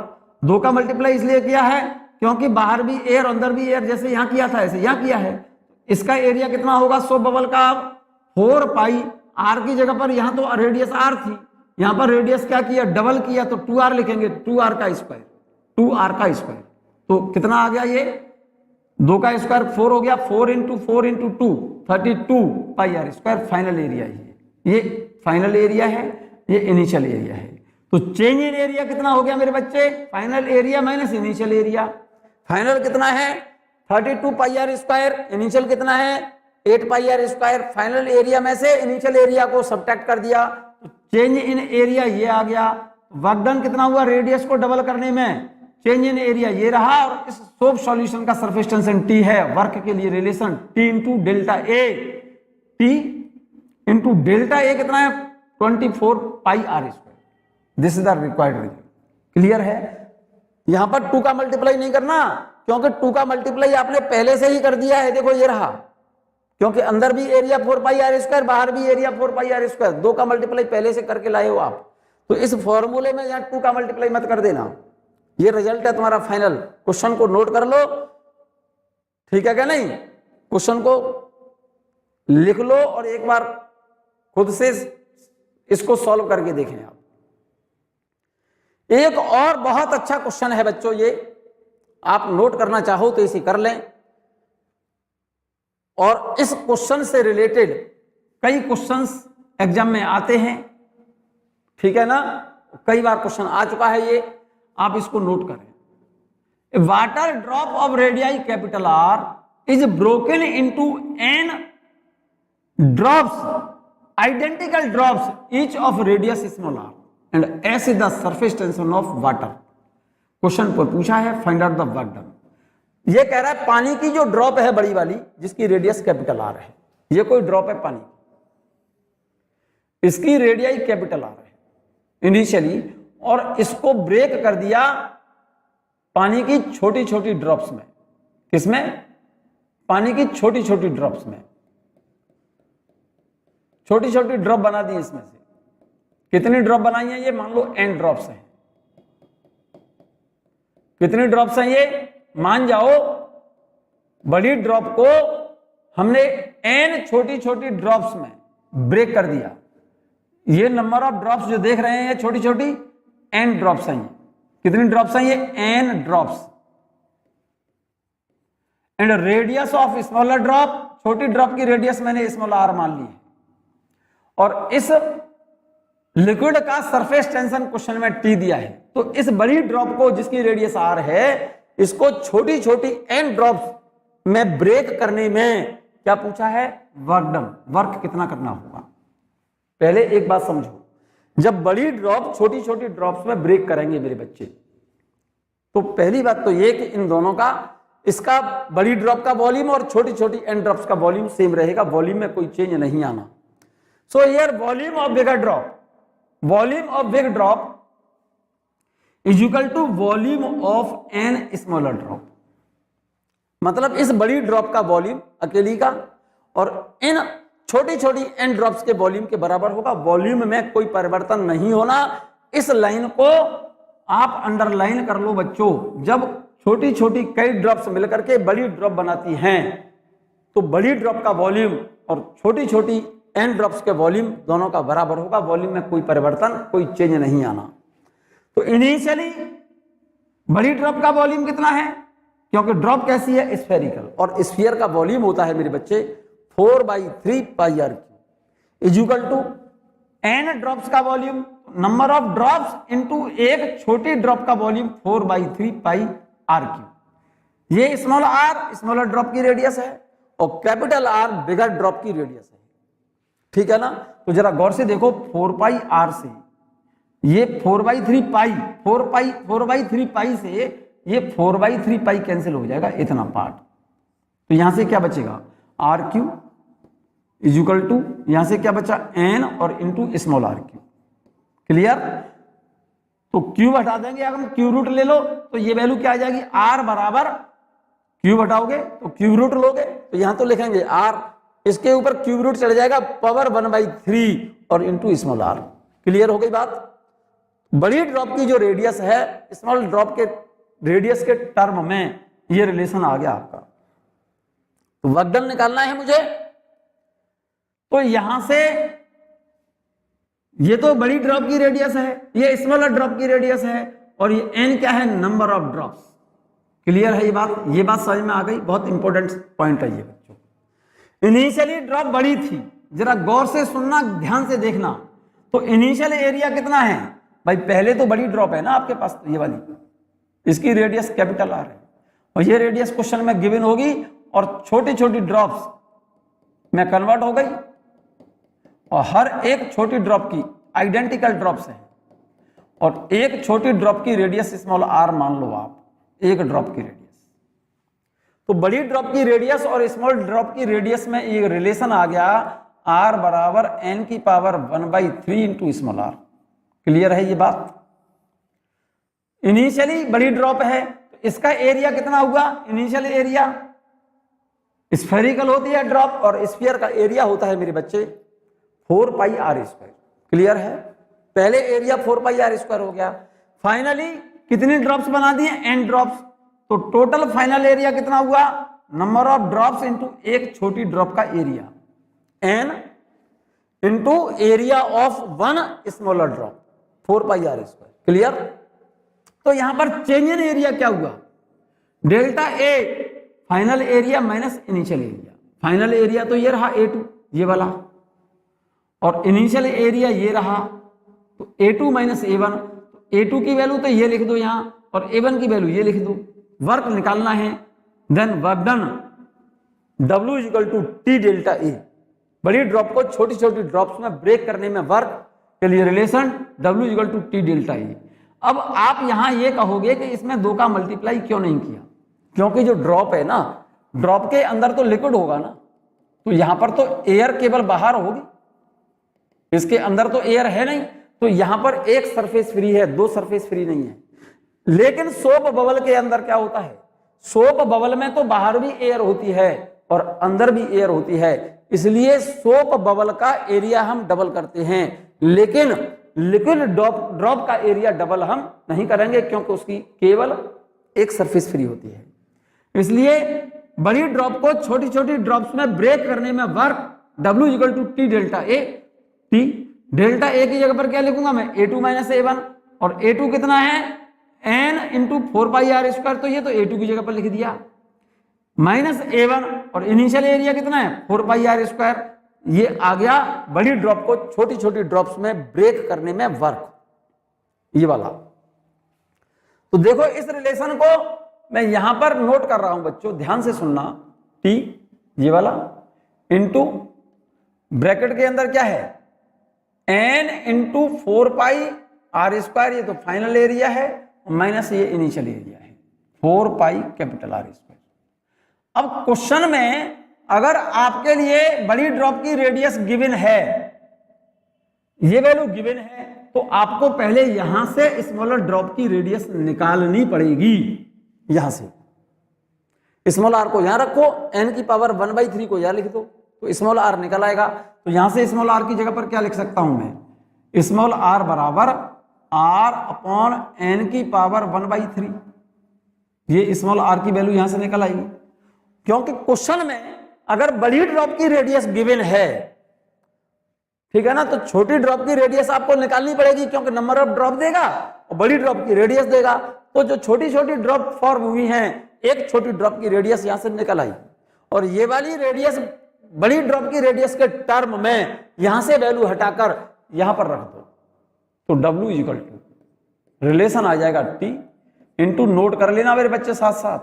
2 का मल्टीप्लाई इसलिए किया है क्योंकि बाहर भी एयर अंदर भी एयर, जैसे यहां किया था ऐसे यहां किया है। इसका एरिया कितना होगा सोप बबल का? 4 पाई, आर की जगह पर यहां तो रेडियस आर थी, यहां पर रेडियस क्या किया? डबल किया, तो 2r लिखेंगे, 2r का स्क्वायर, 2r का स्क्वायर। तो कितना आ गया? ये 2 का स्क्वायर 4 हो गया, 4 into 2 32 pi r square. Final area ये फाइनल एरिया है, ये इनिशियल एरिया है। तो चेंज इन एरिया कितना हो गया मेरे बच्चे? Final area minus initial area. Final कितना है? 32 पाई आर स्क्वायर, इनिशियल कितना है? 8 pi r square. Final area में से इनिशियल एरिया को सबट्रैक्ट कर दिया, तो चेंज इन एरिया ये आ गया। वर्क डन कितना हुआ रेडियस को डबल करने में? चेंज इन एरिया ये रहा, और इस सोप सॉल्यूशन का सरफेस टेंशन T है। वर्क के लिए relation T into delta A, T into delta A कितना है? 24 pi r square. This is the required result. Clear है? यहां पर 2 का मल्टीप्लाई नहीं करना, क्योंकि 2 का मल्टीप्लाई आपने पहले से ही कर दिया है। देखो ये रहा क्योंकि अंदर भी एरिया 4 पाई आर स्क्वायर, बाहर भी एरिया 4 पाई आर स्क्वायर, 2 का मल्टीप्लाई पहले से करके लाए हो आप, तो इस फॉर्मूले में यहाँ 2 का मल्टीप्लाई मत कर देना। ये रिजल्ट है तुम्हारा फाइनल। क्वेश्चन को नोट कर लो, ठीक है क्या नहीं, क्वेश्चन को लिख लो और एक बार खुद से इसको सॉल्व करके देखें आप। एक और बहुत अच्छा क्वेश्चन है बच्चों, ये आप नोट करना चाहो तो इसे कर लें। और इस क्वेश्चन से रिलेटेड कई क्वेश्चंस एग्जाम में आते हैं, ठीक है ना, कई बार क्वेश्चन आ चुका है ये, आप इसको नोट करें। Water drop of radii capital R is broken into n drops, identical drops each of radius small r and s is the surface tension of water. Question पर पूछा है find out the work done. ये कह रहा है पानी की जो ड्रॉप है बड़ी वाली, जिसकी रेडियस कैपिटल आर है, ये कोई ड्रॉप है पानी, इसकी रेडियाई कैपिटल आर है इनिशियली, और इसको ब्रेक कर दिया पानी की छोटी छोटी ड्रॉप्स में। किसमें? पानी की छोटी छोटी ड्रॉप्स में, छोटी छोटी ड्रॉप बना दी इसमें से। कितनी ड्रॉप बनाई है ये? मान लो n ड्रॉप्स हैं। कितनी ड्रॉप्स हैं ये? मान जाओ बड़ी ड्रॉप को हमने n छोटी छोटी ड्रॉप्स में ब्रेक कर दिया। ये नंबर ऑफ ड्रॉप्स जो देख रहे हैं ये छोटी छोटी n ड्रॉप्स हैं। कितनी ड्रॉप्स हैं ये? n drops. And radius of smaller drop, छोटी ड्रॉप की रेडियस मैंने स्मॉल r मान ली है। और इस लिक्विड का सरफेस टेंशन क्वेश्चन में T दिया है, तो इस बड़ी ड्रॉप को जिसकी रेडियस r है, इसको छोटी छोटी n ड्रॉप्स में ब्रेक करने में क्या पूछा है? Work done. वर्क कितना करना होगा? पहले एक बात समझो, जब बड़ी ड्रॉप छोटी छोटी ड्रॉप्स में ब्रेक करेंगे मेरे बच्चे, तो पहली बात तो ये कि इन दोनों का, इसका बड़ी ड्रॉप का वॉल्यूम और छोटी छोटी n ड्रॉप्स का वॉल्यूम सेम रहेगा, वॉल्यूम में कोई चेंज नहीं आना। So here volume of bigger drop, volume of big drop is equal to volume of n smaller drop. मतलब इस बड़ी ड्रॉप का वॉल्यूम अकेली का और इन छोटी छोटी n ड्रॉप्स के वॉल्यूम के बराबर होगा। वॉल्यूम में कोई परिवर्तन नहीं होना। इस लाइन को आप अंडरलाइन कर लो बच्चों। जब छोटी छोटी कई ड्रॉप्स मिलकर के बड़ी ड्रॉप बनाती हैं, तो बड़ी ड्रॉप का वॉल्यूम और छोटी छोटी n ड्रॉप्स के वॉल्यूम दोनों का बराबर होगा। वॉल्यूम में कोई परिवर्तन, कोई चेंज नहीं आना। तो इनिशियली बड़ी ड्रॉप का वॉल्यूम कितना है? क्योंकि ड्रॉप कैसी है? स्फेरिकल, और स्फीयर का वॉल्यूम होता है मेरे बच्चे 4/3 pi r cube is equal to n drops का volume, number of drops into एक छोटी ड्रॉप का वॉल्यूम 4/3 पाई आर क्यू। ये स्मॉल r स्मॉलर ड्रॉप की रेडियस है और कैपिटल R बिगर ड्रॉप की रेडियस है, ठीक है ना। तो जरा गौर से देखो, 4 पाई r से ये 4/3 पाई, 4/3 पाई से ये 4/3 पाई कैंसिल हो जाएगा, इतना पार्ट। तो यहां से क्या बचेगा? R cube is equal to, यहां से क्या बचा? n और into small r cube. Clear? तो क्यूब हटा देंगे, अगर हम क्यूब रूट ले लो तो ये वैल्यू क्या आ जाएगी? r बराबर क्यूब हटाओगे तो क्यूब रूट लोगे, तो यहां तो लिखेंगे r, इसके ऊपर क्यूब रूट चढ़ जाएगा पावर 1/3 और इंटू स्मॉल r। क्लियर हो गई बात? बड़ी ड्रॉप की जो रेडियस है स्मॉल ड्रॉप के रेडियस के टर्म में ये रिलेशन आ गया आपका। तो वर्क डन निकालना है मुझे, तो यहां से ये तो बड़ी ड्रॉप की रेडियस है, ये स्मॉलर ड्रॉप की रेडियस है, और ये n क्या है? Number of drops. क्लियर है ये बात? ये बात समझ में आ गई? बहुत इंपॉर्टेंट पॉइंट है ये बच्चों। इनिशियली ड्रॉप बड़ी थी, जरा गौर से सुनना, ध्यान से देखना। तो इनिशियल एरिया कितना है भाई? पहले तो बड़ी ड्रॉप है ना आपके पास, तो ये वाली, इसकी रेडियस कैपिटल R है, और ये रेडियस क्वेश्चन में गिवन होगी, और छोटी छोटी ड्रॉप्स में कन्वर्ट हो गई, और हर एक छोटी ड्रॉप की आइडेंटिकल ड्रॉप्स है, और एक छोटी ड्रॉप की रेडियस स्मॉल r मान लो आप, एक ड्रॉप की रेडियस। तो बड़ी ड्रॉप की रेडियस और स्मॉल ड्रॉप की रेडियस में ये रिलेशन आ गया, r बराबर n की power 1/3 into small r। Clear है ये बात? इनिशियली बड़ी ड्रॉप है, तो इसका एरिया कितना हुआ? इनिशियल एरिया स्फेरिकल होती है ड्रॉप और स्फीयर का एरिया होता है मेरे बच्चे 4 पाई आर स्क्वायर। क्लियर है? पहले एरिया 4 पाई आर स्क्वायर हो गया। फाइनली कितनी ड्रॉप्स बना दिए? n drops. तो टोटल फाइनल एरिया कितना हुआ? नंबर ऑफ ड्रॉप्स इंटू एक छोटी ड्रॉप का area, n into area of one smaller drop, 4 pi r square. Clear? तो यहां पर चेंज इन एरिया क्या हुआ? Delta A final area minus initial area. Final area तो ये रहा A2 ये वाला, और इनिशियल एरिया ये रहा, तो A2 माइनस A1। A2 की वैल्यू तो ये लिख दो यहां, और A1 की वैल्यू ये लिख दो। वर्क निकालना है, then work done W equal to T delta A। बड़ी ड्रॉप को छोटी छोटी ड्रॉप्स में ब्रेक करने में वर्क के लिए relation W equal to T delta A। अब आप यहां ये कहोगे कि इसमें 2 का मल्टीप्लाई क्यों नहीं किया? क्योंकि जो ड्रॉप है ना, ड्रॉप के अंदर तो लिक्विड होगा ना, तो यहां पर तो एयर केवल बाहर होगी, इसके अंदर तो एयर है नहीं, तो यहां पर एक सरफेस फ्री है, 2 सरफेस फ्री नहीं है। लेकिन सोप बबल के अंदर क्या होता है? सोप बबल में तो बाहर भी एयर होती है और अंदर भी एयर होती है, इसलिए सोप बबल का एरिया हम डबल करते हैं, लेकिन लिक्विड ड्रॉप का एरिया डबल हम नहीं करेंगे, क्योंकि उसकी केवल एक सरफेस फ्री होती है। इसलिए बड़ी ड्रॉप को छोटी छोटी ड्रॉप्स में ब्रेक करने में work W equal to T delta A। T delta A की जगह पर क्या लिखूंगा मैं? A2 माइनस A1, और A2 कितना है? n into 4 pi r square, तो ये तो A2 की जगह पर लिख दिया, माइनस A1, और इनिशियल एरिया कितना है? 4 पाई आर स्क्वायर। ये आ गया बड़ी ड्रॉप को छोटी छोटी ड्रॉप्स में ब्रेक करने में वर्क, ये वाला। तो देखो इस रिलेशन को मैं यहां पर नोट कर रहा हूं बच्चों, ध्यान से सुनना। T ये वाला इंटू ब्रैकेट के अंदर क्या है? n into 4 pi r square, ये तो फाइनल एरिया है, माइनस ये इनिशियल एरिया है 4 पाई कैपिटल आर स्क्वायर। अब क्वेश्चन में अगर आपके लिए बड़ी ड्रॉप की रेडियस गिवन है, ये वैल्यू गिवन है, तो आपको पहले यहां से स्मॉलर ड्रॉप की रेडियस निकालनी पड़ेगी। यहां से स्मॉल आर को यहां रखो, n की पावर 1/3 को यहां लिख दो, तो स्मॉल आर निकल आएगा। तो यहां से स्मॉल आर की जगह पर क्या लिख सकता हूं मैं? स्मॉल आर बराबर r अपॉन n की पावर 1/3। ये स्मॉल आर की वैल्यू यहां से निकल आएगी, क्योंकि क्वेश्चन में अगर बड़ी ड्रॉप की रेडियस गिवन है, ठीक है ना, तो छोटी ड्रॉप की रेडियस आपको निकालनी पड़ेगी, क्योंकि नंबर ऑफ ड्रॉप देगा और बड़ी ड्रॉप की रेडियस देगा। तो जो छोटी छोटी ड्रॉप फॉर्म हुई हैं, एक छोटी ड्रॉप की रेडियस यहां से निकल आई, और ये वाली रेडियस बड़ी ड्रॉप की रेडियस के टर्म में यहां से वैल्यू हटाकर यहां पर रख दो, तो W इक्वल टू रिलेशन आ जाएगा T इंटू, नोट कर लेना मेरे बच्चे साथ साथ,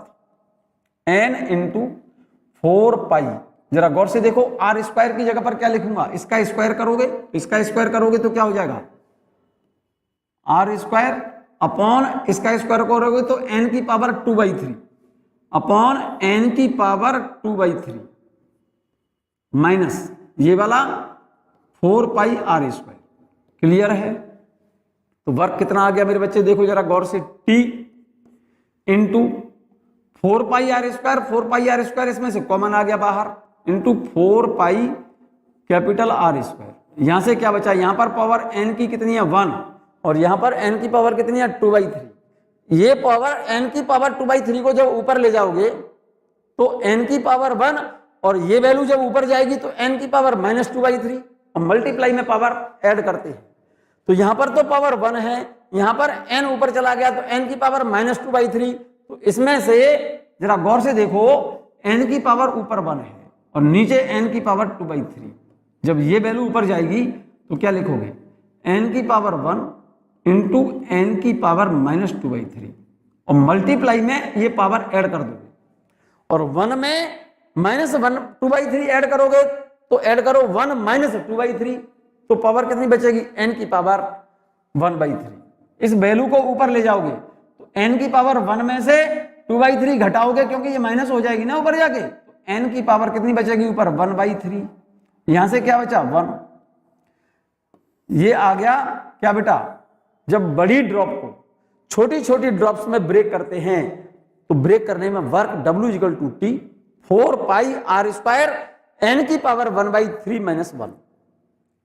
n इंटू 4 पाई। जरा गौर से देखो, आर स्क्वायर की जगह पर क्या लिखूंगा? इसका स्क्वायर करोगे, इसका स्क्वायर करोगे तो क्या हो जाएगा? आर स्क्वायर अपॉन इसका स्क्वायर करोगे तो n की पावर 2/3 अपॉन n की पावर 2/3 माइनस ये वाला 4 पाई आर स्क्वायर। क्लियर है? तो वर्क कितना आ गया मेरे बच्चे? देखो जरा गौर से, T into 4 pi r square, 4 pi r square इसमें से कॉमन आ गया बाहर, into 4 pi capital R square. यहां से क्या बचा? यहां पर पावर n की कितनी है? 1, और यहां पर n की पावर कितनी है? 2/3। ये पावर n की पावर 2/3 को जब ऊपर ले जाओगे तो n की पावर 1, और ये वैल्यू जब ऊपर जाएगी तो n की पावर -2/3, और मल्टीप्लाई में पावर ऐड करते हैं। तो यहां पर तो पावर 1 है, यहां पर n ऊपर चला गया तो n की पावर -2/3। तो इसमें से जरा गौर से देखो, n की पावर ऊपर 1 है और नीचे n की पावर 2/3। जब ये वैल्यू ऊपर जाएगी तो क्या लिखोगे? n की पावर 1 इंटू n की पावर -2/3, और मल्टीप्लाई में ये पावर ऐड कर दोगे, और 1 में -2/3 ऐड करोगे तो ऐड करो 1 - 2/3, तो पावर कितनी बचेगी? n की पावर 1/3। इस वैल्यू को ऊपर ले जाओगे तो n की पावर 1 में से 2/3 घटाओगे, क्योंकि ये माइनस हो जाएगी ना ऊपर जाके, तो n की पावर कितनी बचेगी ऊपर? 1/3। यहां से क्या बचा? 1। ये आ गया क्या बेटा? जब बड़ी ड्रॉप को छोटी छोटी ड्रॉप्स में ब्रेक करते हैं तो ब्रेक करने में work W equal to T 4 pi r square n की पावर 1/3 - 1।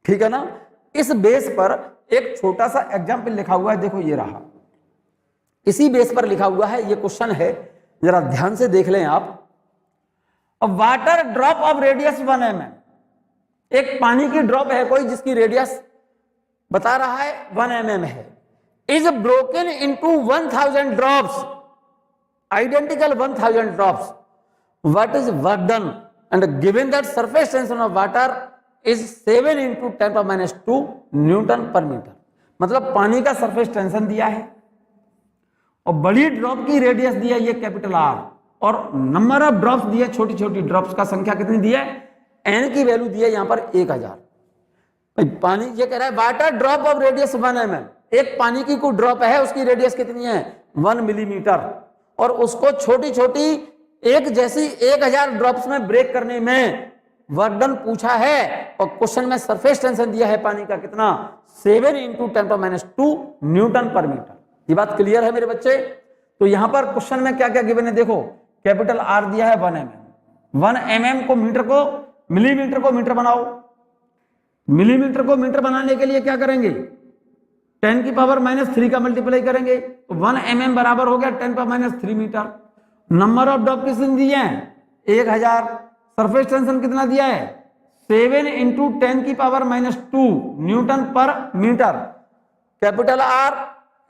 ठीक है ना। इस बेस पर एक छोटा सा एग्जाम्पल लिखा हुआ है, देखो ये रहा, इसी बेस पर लिखा हुआ है, ये क्वेश्चन है, जरा ध्यान से देख लें आप। Water drop of radius 1 mm, एक पानी की ड्रॉप है कोई जिसकी रेडियस बता रहा है 1 mm है, is broken into 1000 drops, identical 1000 drops, what is work done and given that surface tension of water is 7 × 10⁻² Newton per metre. मतलब पानी का सरफेस टेंशन दिया है और बड़ी ड्रॉप की रेडियस दिया है ये कैपिटल आर, और नंबर ऑफ ड्रॉप्स दिए, छोटी छोटी ड्रॉप्स का संख्या कितनी दी है, एन की वैल्यू दी है यहां पर 1000। पानी ये कह रहा है water drop of radius 1 mm, एक पानी की कोई ड्रॉप है उसकी रेडियस कितनी है 1 मिलीमीटर, और उसको छोटी छोटी एक जैसी 1000 ड्रॉप्स में ब्रेक करने में वर्क डन पूछा है, और क्वेश्चन में सरफेस टेंशन दिया है पानी का कितना 7 × 10⁻² न्यूटन पर मीटर। ये बात क्लियर है मेरे बच्चे। तो यहां पर क्वेश्चन में क्या क्या गिवन है, देखो कैपिटल आर दिया है 1 mm, 1 mm को मीटर को मिलीमीटर को मीटर बनाओ, मिलीमीटर को मीटर बनाने के लिए क्या करेंगे 10 की पावर -3 का मल्टीप्लाई करेंगे, तो 1 mm बराबर हो गया 10⁻³ मीटर। नंबर ऑफ ड्रॉप किसने दिए हैं 1000, सरफेस टेंशन कितना दिया है 7 × 10 की power -2 newton per metre. Capital R,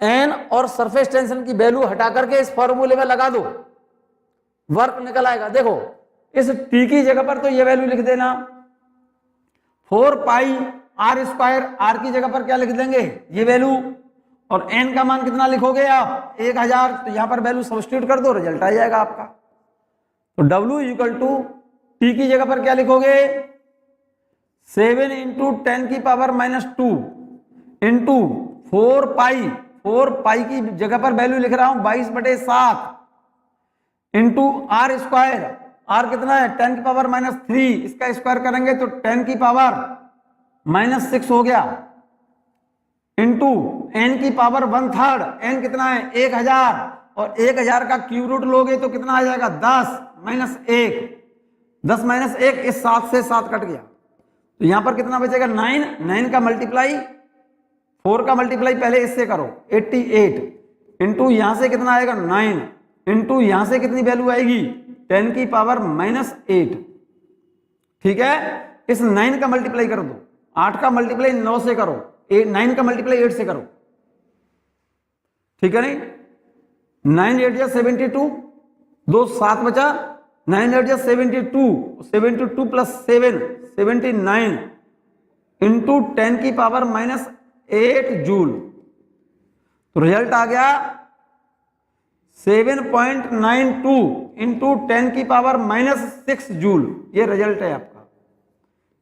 N और सरफेस टेंशन की वैल्यू हटा करके इस फॉर्मूले में लगा दो, वर्क निकल आएगा। देखो इस टी की जगह पर तो ये वैल्यू लिख देना 4 पाई आर स्क्वायर, आर की जगह पर क्या लिख देंगे ये वैल्यू, और एन का मान कितना लिखोगे आप 1000, तो यहां पर वैल्यू सब्स्टिट्यूट कर दो, रिजल्ट आ जाएगा आपका। तो W = टी की जगह पर क्या लिखोगे 7 × 10 की पावर -2 इंटू 4 पाई की जगह पर वैल्यू लिख रहा हूं 22/7 इंटू आर स्क्वायर, आर कितना है 10 की पावर -3, इसका स्क्वायर करेंगे तो 10 की पावर -6 हो गया, इंटू एन की पावर 1/3, एन कितना है 1000, और 1000 का क्यूब रूट लोगे तो कितना आ जाएगा 10 - 1, इस 7 से 7 कट गया, तो यहां पर कितना बचेगा 9 का मल्टीप्लाई 4 का मल्टीप्लाई पहले इससे करो 88, इंटू यहां से कितना आएगा 9, इंटू यहां से कितनी वैल्यू आएगी 10 की पावर -8। ठीक है, इस 9 का मल्टीप्लाई कर दो, 8 का मल्टीप्लाई 9 से करो, 9 का मल्टीप्लाई 8 से करो, ठीक है नहीं, 9 8 72, 2 7 बचा, 9 8 72, 72 + 7 79 इंटू 10 की पावर -8 जूल, तो रिजल्ट आ गया 7.92 इंटू 10 की पावर -6 जूल। ये रिजल्ट है आपका,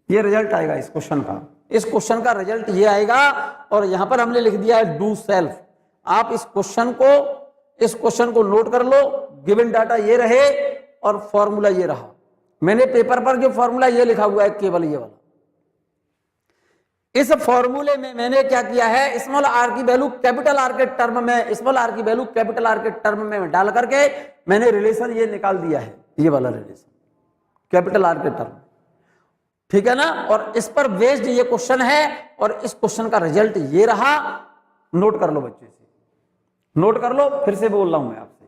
ये रिजल्ट आएगा इस क्वेश्चन का, इस क्वेश्चन का रिजल्ट ये आएगा। और यहां पर हमने लिख दिया है डू सेल्फ। आप इस क्वेश्चन को नोट कर लो, गिवन डाटा ये रहे और फॉर्मूला ये रहा। मैंने पेपर पर जो फॉर्मूला ये लिखा हुआ है केवल ये वाला, इस फॉर्मूले में मैंने क्या किया है स्मॉल आर की वैल्यू कैपिटल आर के टर्म में, स्मॉल आर की वैल्यू कैपिटल आर के टर्म में डाल करके मैंने रिलेशन ये निकाल दिया है, ये वाला रिलेशन कैपिटल आर के टर्म, ठीक है ना। और इस पर बेस्ड ये क्वेश्चन है और इस क्वेश्चन का रिजल्ट ये रहा। नोट कर लो बच्चे से, नोट कर लो, फिर से बोल रहा हूं मैं आपसे।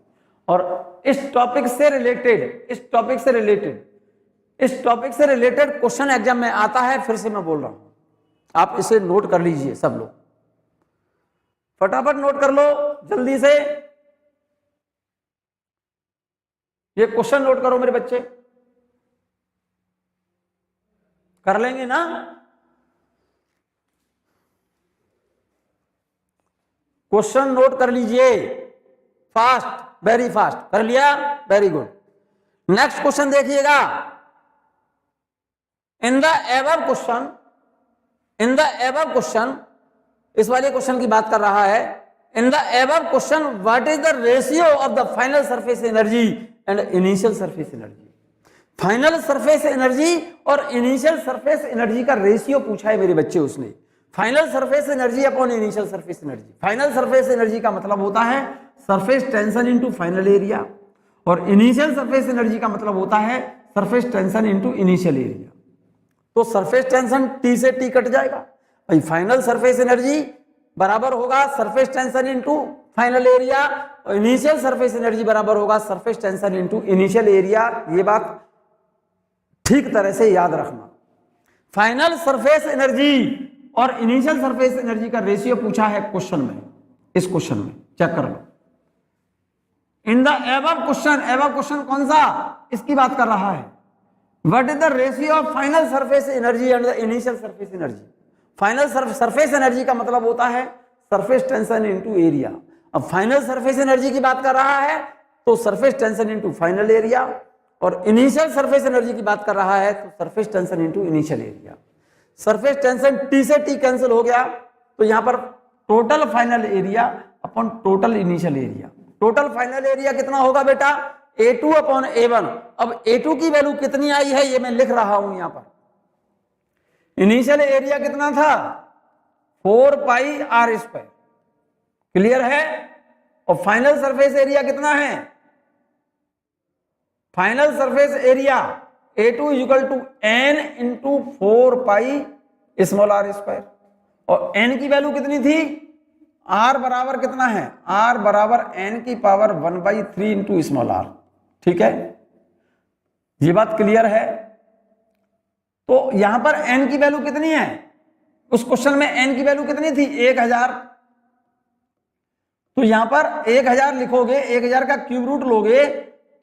और इस टॉपिक से रिलेटेड क्वेश्चन एग्जाम में आता है, फिर से मैं बोल रहा हूं, आप इसे नोट कर लीजिए सब लोग, फटाफट नोट कर लो जल्दी से, ये क्वेश्चन नोट करो मेरे बच्चे, कर लेंगे ना। क्वेश्चन नोट कर लीजिए फास्ट, वेरी फास्ट, कर लिया, वेरी गुड। नेक्स्ट क्वेश्चन देखिएगा, इन द एबव क्वेश्चन, इस वाले क्वेश्चन की बात कर रहा है। In the above question what is the ratio of the final surface energy and initial surface energy. Final surface energy और इनिशियल सरफेस एनर्जी का रेशियो पूछा है मेरे बच्चे उसने। Final surface energy upon initial surface energy. Final surface energy का मतलब होता है surface tension into final area, और इनिशियल सरफेस एनर्जी का मतलब होता है surface tension into initial area. तो सरफेस टेंशन T से T कट जाएगा भाई, फाइनल सरफेस एनर्जी बराबर होगा surface tension into final area, और इनिशियल सरफेस एनर्जी बराबर होगा surface tension into initial area. ये बात ठीक तरह से याद रखना। फाइनल सरफेस एनर्जी और इनिशियल सरफेस एनर्जी का रेशियो पूछा है क्वेश्चन में, इस क्वेश्चन में चेक कर लो। इन द एबव क्वेश्चन कौन सा, इसकी बात कर रहा है। What is the ratio of final surface energy and the initial surface energy. Final surface energy का मतलब होता है सरफेस टेंशन इनटू एरिया। अब फाइनल सरफेस एनर्जी की बात कर रहा है तो surface tension into final area, और इनिशियल सरफेस एनर्जी की बात कर रहा है तो surface tension into initial area. Surface tension T से T कैंसिल हो गया, तो यहां पर total final area upon total initial area. Total final area कितना होगा बेटा, A2 अपॉन A1। अब A2 की वैल्यू कितनी आई है ये मैं लिख रहा हूं यहां पर। इनिशियल एरिया कितना था 4 पाई R स्क्वायर, क्लियर है। और फाइनल सरफेस एरिया कितना है, final surface area A2 equal to N into 4 pi small r square. और N की वैल्यू कितनी थी, R बराबर कितना है, R बराबर N की पावर 1/3 इंटू स्मॉल r। ठीक है, ये बात क्लियर है। तो यहां पर N की वैल्यू कितनी है, उस क्वेश्चन में N की वैल्यू कितनी थी 1000। तो यहां पर 1000 लिखोगे, 1000 का क्यूब रूट लोगे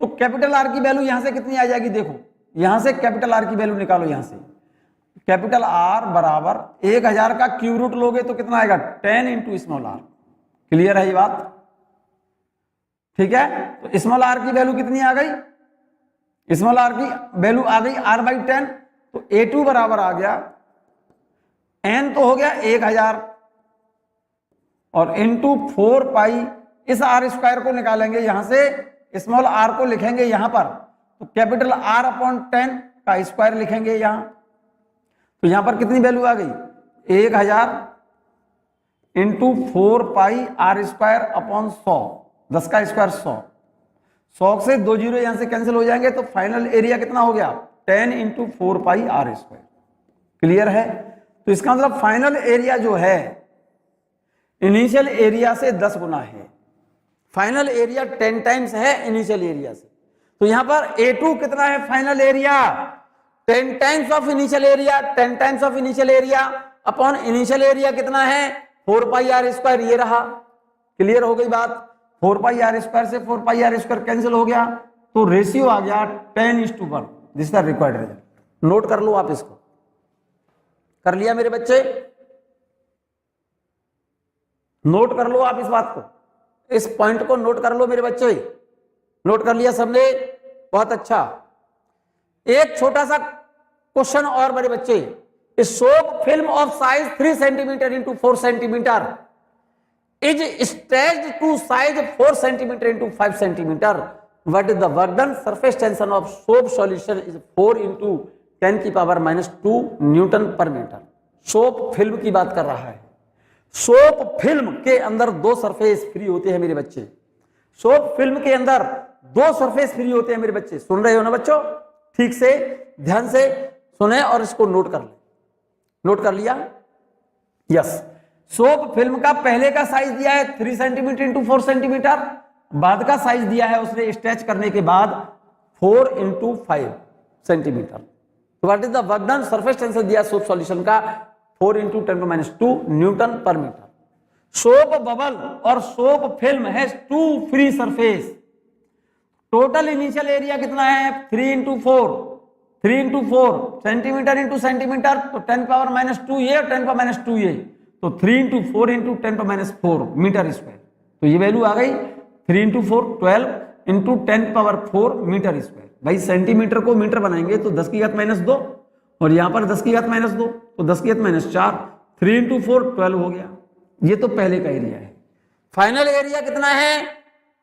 तो कैपिटल R की वैल्यू यहां से कितनी आ जाएगी, देखो यहां से कैपिटल R की वैल्यू निकालो। यहां से कैपिटल R बराबर 1000 का क्यूब रूट लोगे तो कितना आएगा 10 इंटू स्मॉल r। क्लियर है ये बात, ठीक है। तो स्मॉल r की वैल्यू कितनी आ गई, स्मॉल r की वैल्यू आ गई R/10। तो A2 बराबर आ गया N तो हो गया 1000 और इंटू 4 पाई, इस R स्क्वायर को निकालेंगे यहां से, स्मॉल r को लिखेंगे यहां पर, तो कैपिटल R अपॉन 10 का स्क्वायर लिखेंगे यहां। तो यहां पर कितनी वैल्यू आ गई 1000 इंटू 4 पाई R स्क्वायर अपॉन 100, 10 का स्क्वायर 100 से 2 जीरो यहां से कैंसिल हो जाएंगे, तो फाइनल एरिया कितना हो गया 10 इंटू 4 पाई R स्क्वायर। क्लियर है। तो इसका मतलब फाइनल एरिया जो है इनिशियल एरिया से 10 गुना है। फाइनल एरिया 10 टाइम्स है इनिशियल एरिया से। तो यहां पर A2 कितना है final area 10 times of initial area, 10 times of initial area upon initial area कितना है 4 पाई R स्क्वायर, ये रहा। क्लियर हो गई बात। 4 पाई R स्क्वायर से 4 पाई R स्क्वायर कैंसिल हो गया, तो रेशियो आ गया 10:1। This is the required result. Note कर लो आप, इसको कर लिया मेरे बच्चे, नोट कर लो आप इस बात को, इस पॉइंट को नोट कर लो मेरे बच्चे। नोट कर लिया सबने, बहुत अच्छा। एक छोटा सा क्वेश्चन और मेरे बच्चे, soap film of size 3 centimetre into 4 centimetre is stretched to size 4 centimetre into 5 centimetre. What is the work done, surface tension of soap solution is 4 into 10 की power -2 newton per metre. Soap film की बात कर रहा है। Soap film के अंदर 2 surface free होते हैं मेरे बच्चे। सोप फिल्म के अंदर 2 सरफेस फ्री होते हैं मेरे बच्चे। सुन रहे हो ना बच्चों, ठीक से ध्यान से सुने और इसको नोट कर ले। नोट कर लिया, यस। सोप फिल्म का पहले का साइज दिया है 3 सेंटीमीटर इंटू 4 सेंटीमीटर, बाद का साइज दिया है उसने स्ट्रेच करने के बाद 4 इंटू 5 सेंटीमीटर। तो what is the work done, surface tension दिया सोप सॉल्यूशन का 4 इंटू 10⁻²न्यूटन पर मीटर। सोप बबल और soap film has 2 free surface. Total initial area कितना है 3 इंटू 4 सेंटीमीटर इंटू सेंटीमीटर, तो 10⁻² ये और 10⁻² ये, तो 3 इंटू 4 इंटू 10⁻4 मीटर स्क्वायर। तो ये वैल्यू आ गई 3 इंटू 4 12 इंटू 10⁻4 मीटर स्क्वायर। भाई सेंटीमीटर को मीटर बनाएंगे तो 10 की घात -2 और यहां पर 10 की घात -2 तो 10 की घात -4, 3 इंटू 4 12 हो गया। ये तो पहले का एरिया है। फाइनल एरिया कितना है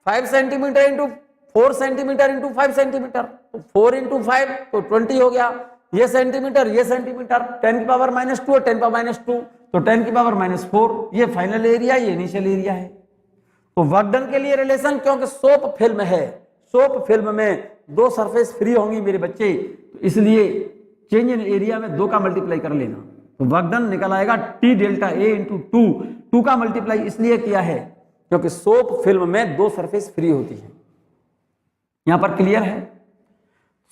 5 centimetre into 4 centimetre into 5 centimetre, तो 4 इंटू 5 तो 20 हो गया। ये सेंटीमीटर 10 की पावर -2 और 10⁻², तो 10 की पावर -4। ये फाइनल एरिया, ये इनिशियल एरिया है। तो वर्क डन के लिए रिलेशन, क्योंकि सोप फिल्म है, सोप फिल्म में 2 सरफेस फ्री होंगी मेरे बच्चे, तो इसलिए चेंज इन एरिया में 2 का मल्टीप्लाई कर लेना, तो वर्क डन निकल आएगा T डेल्टा A इंटू 2 का मल्टीप्लाई इसलिए किया है क्योंकि सोप फिल्म में 2 सरफेस फ्री होती है। यहां पर क्लियर है।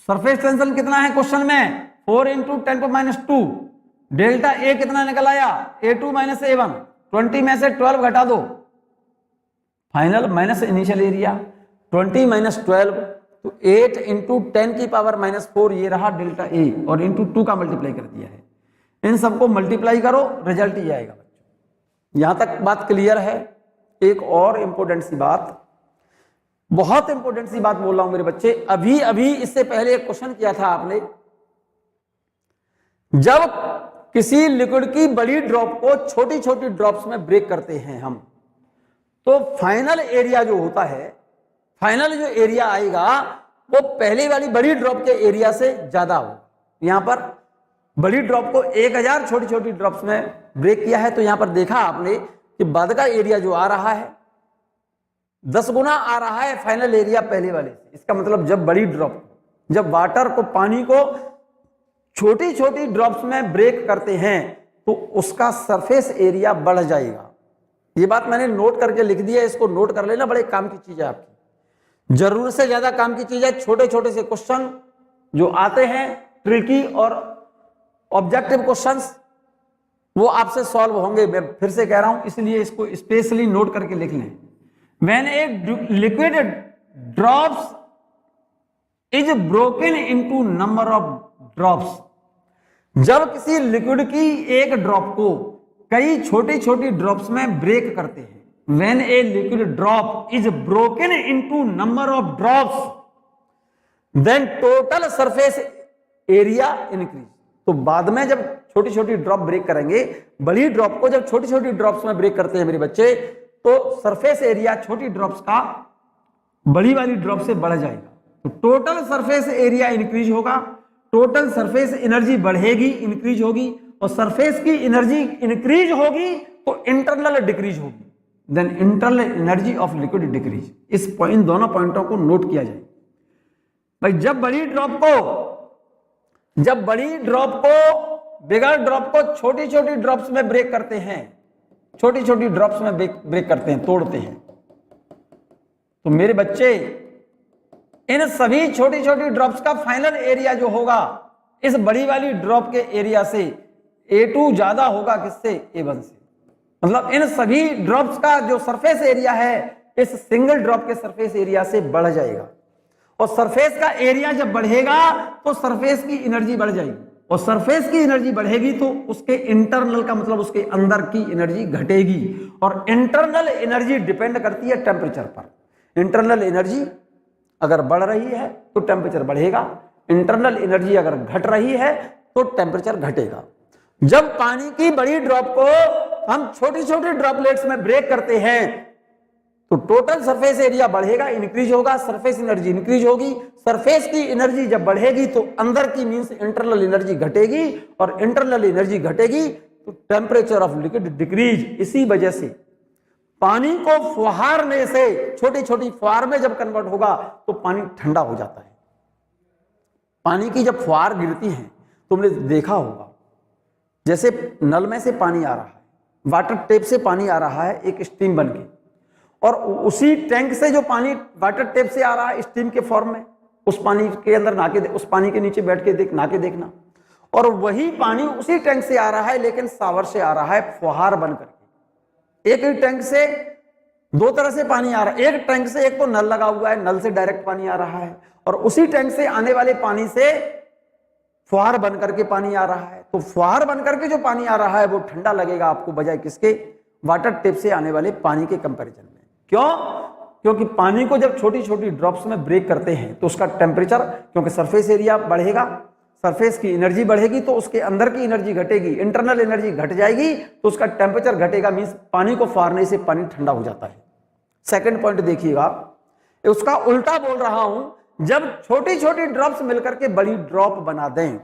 सरफेस टेंशन कितना है क्वेश्चन में 4 इंटू 10⁻²। डेल्टा A कितना निकल आया A2 माइनस A1, 20 में से 12 घटा दो, final minus initial area 20 minus 12 तो 8 इंटू 10 की पावर -4 ये रहा डेल्टा A और इंटू 2 का मल्टीप्लाई कर दिया है। इन सबको मल्टीप्लाई करो रिजल्ट ये आएगा बच्चों। यहां तक बात क्लियर है। एक और इंपॉर्टेंट सी बात, बहुत इंपॉर्टेंट सी बात बोल रहा हूं मेरे बच्चे, अभी अभी इससे पहले एक क्वेश्चन किया था आपने, जब किसी लिक्विड की बड़ी ड्रॉप को छोटी छोटी ड्रॉप्स में ब्रेक करते हैं हम, तो फाइनल एरिया जो होता है, फाइनल जो एरिया आएगा वो पहले वाली बड़ी ड्रॉप के एरिया से ज्यादा हो। यहां पर बड़ी ड्रॉप को 1000 छोटी छोटी ड्रॉप्स में ब्रेक किया है, तो यहां पर देखा आपने कि बाद का एरिया जो आ रहा है 10 गुना आ रहा है फाइनल एरिया पहले वाले से। इसका मतलब जब बड़ी ड्रॉप, जब वाटर को, पानी को छोटी छोटी ड्रॉप्स में ब्रेक करते हैं तो उसका सरफेस एरिया बढ़ जाएगा। ये बात मैंने नोट करके लिख दिया, इसको नोट कर लेना, बड़े काम की चीज है आपकी, जरूरत से ज्यादा काम की चीज है। छोटे छोटे से क्वेश्चन जो आते हैं ट्रिकी और ऑब्जेक्टिव क्वेश्चंस, वो आपसे सॉल्व होंगे। मैं फिर से कह रहा हूं, इसलिए इसको स्पेशली नोट करके लिख लें। When a liquid drops is broken into number of drops, जब किसी लिक्विड की एक ड्रॉप को कई छोटी छोटी ड्रॉप्स में ब्रेक करते हैं, when a liquid drop is broken into number of drops then total surface area increase. तो बाद में जब छोटी छोटी ड्रॉप ब्रेक करेंगे, बड़ी ड्रॉप को जब छोटी छोटी ड्रॉप्स में ब्रेक करते हैं मेरे बच्चे, तो सरफेस एरिया छोटी ड्रॉप्स का बड़ी वाली ड्रॉप से बढ़ जाएगा, तो टोटल सरफेस एरिया इंक्रीज होगा, टोटल सरफेस एनर्जी बढ़ेगी, इंक्रीज होगी, और सरफेस की एनर्जी इंक्रीज होगी तो इंटरनल डिक्रीज होगी, then internal energy of liquid decrease. इस पॉइंट, दोनों पॉइंटों को नोट किया जाए भाई। जब बड़ी ड्रॉप को बिगर ड्रॉप को छोटी छोटी ड्रॉप्स में ब्रेक करते हैं, छोटी छोटी ड्रॉप्स में ब्रेक करते हैं, तोड़ते हैं, तो मेरे बच्चे इन सभी छोटी छोटी ड्रॉप्स का फाइनल एरिया जो होगा इस बड़ी वाली ड्रॉप के एरिया से A2 ज्यादा होगा, किससे? A1 से। मतलब इन सभी ड्रॉप्स का जो सरफेस एरिया है इस सिंगल ड्रॉप के सरफेस एरिया से बढ़ जाएगा, और सरफेस का एरिया जब बढ़ेगा तो सरफेस की एनर्जी बढ़ जाएगी, और सरफेस की एनर्जी बढ़ेगी तो उसके इंटरनल का मतलब उसके अंदर की एनर्जी घटेगी, और इंटरनल एनर्जी डिपेंड करती है टेम्परेचर पर। इंटरनल एनर्जी अगर बढ़ रही है तो टेम्परेचर बढ़ेगा, इंटरनल एनर्जी अगर घट रही है तो टेम्परेचर घटेगा। जब पानी की बड़ी ड्रॉप को हम छोटी छोटी ड्रॉपलेट्स में ब्रेक करते हैं तो टोटल सरफेस एरिया बढ़ेगा, इंक्रीज होगा, सरफेस एनर्जी इंक्रीज होगी। सरफेस की एनर्जी जब बढ़ेगी तो अंदर की मींस इंटरनल एनर्जी घटेगी, और इंटरनल एनर्जी घटेगी तो टेम्परेचर ऑफ लिक्विड डिक्रीज। इसी वजह से पानी को फुहारने से छोटी छोटी फुहार में जब कन्वर्ट होगा तो पानी ठंडा हो जाता है। पानी की जब फुहार गिरती है तुमने देखा होगा, जैसे नल में से पानी आ रहा है, वाटर टेप से पानी आ रहा है एक स्टीम बन के, और उसी टैंक से जो पानी वाटर टेप से आ रहा है स्टीम के फॉर्म में, उस पानी के अंदर नहा के, उस पानी के नीचे बैठ के नहा के देखना, और वही पानी उसी टैंक से आ रहा है लेकिन शावर से आ रहा है फुहार बन करके। एक ही टैंक से दो तरह से पानी आ रहा है, एक टैंक से एक तो नल लगा हुआ है, नल से डायरेक्ट पानी आ रहा है, और उसी टैंक से आने वाले पानी से फुहार बन करके पानी आ रहा है। तो फुहार बन करके जो पानी आ रहा है वो ठंडा लगेगा आपको बजाय किसके? वाटर टेप से आने वाले पानी के कंपैरिजन में। क्यों? क्योंकि पानी को जब छोटी छोटी ड्रॉप्स में ब्रेक करते हैं तो उसका टेम्परेचर, क्योंकि सरफेस एरिया बढ़ेगा, सरफेस की एनर्जी बढ़ेगी तो उसके अंदर की एनर्जी घटेगी, इंटरनल एनर्जी घट जाएगी तो उसका टेम्परेचर घटेगा, मींस पानी को फाड़ने से पानी ठंडा हो जाता है। सेकंड पॉइंट देखिएगा, उसका उल्टा बोल रहा हूं, जब छोटी छोटी ड्रॉप्स मिलकर के बड़ी ड्रॉप बना दें,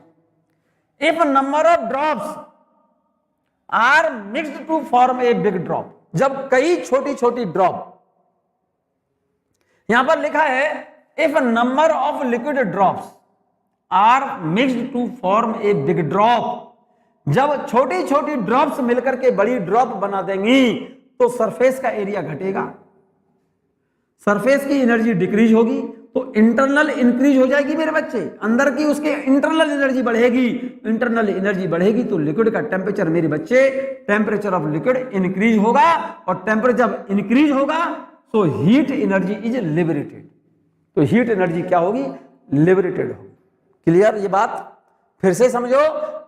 if number of drops are mixed to form a big drop, जब कई छोटी छोटी ड्रॉप, यहां पर लिखा है if number of liquid drops are mixed to form a big drop, जब छोटी छोटी ड्रॉप्स मिलकर के बड़ी ड्रॉप बना देंगी तो सरफेस का एरिया घटेगा, सरफेस की एनर्जी डिक्रीज होगी, तो इंटरनल इंक्रीज हो जाएगी मेरे बच्चे, अंदर की उसके इंटरनल एनर्जी बढ़ेगी, इंटरनल एनर्जी बढ़ेगी तो लिक्विड का टेम्परेचर मेरे बच्चे, टेम्परेचर ऑफ लिक्विड इंक्रीज होगा, और टेम्परेचर जब इंक्रीज होगा तो हीट एनर्जी इज लिबरेटेड, तो हीट एनर्जी क्या होगी, लिबरेटेड होगी। क्लियर ये बात? फिर से समझो,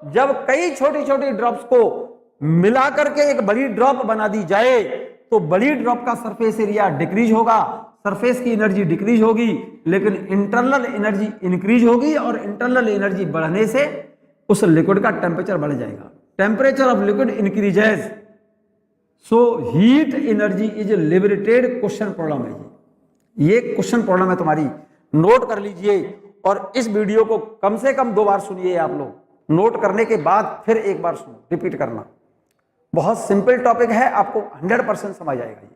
जब कई छोटी छोटी ड्रॉप्स को मिलाकर के एक बड़ी ड्रॉप बना दी जाए तो बड़ी ड्रॉप का सरफेस एरिया डिक्रीज होगा, सरफेस की एनर्जी डिक्रीज होगी, लेकिन इंटरनल एनर्जी इंक्रीज होगी, और इंटरनल एनर्जी बढ़ने से उस लिक्विड का टेम्परेचर बढ़ जाएगा। Temperature of liquid increases so heat energy is liberated. Question problem है ये क्वेश्चन प्रॉब्लम है तुम्हारी, नोट कर लीजिए, और इस वीडियो को कम से कम 2 बार सुनिए आप लोग, नोट करने के बाद फिर एक बार सुनो, रिपीट करना। बहुत सिंपल टॉपिक है, आपको 100% समझ आएगा।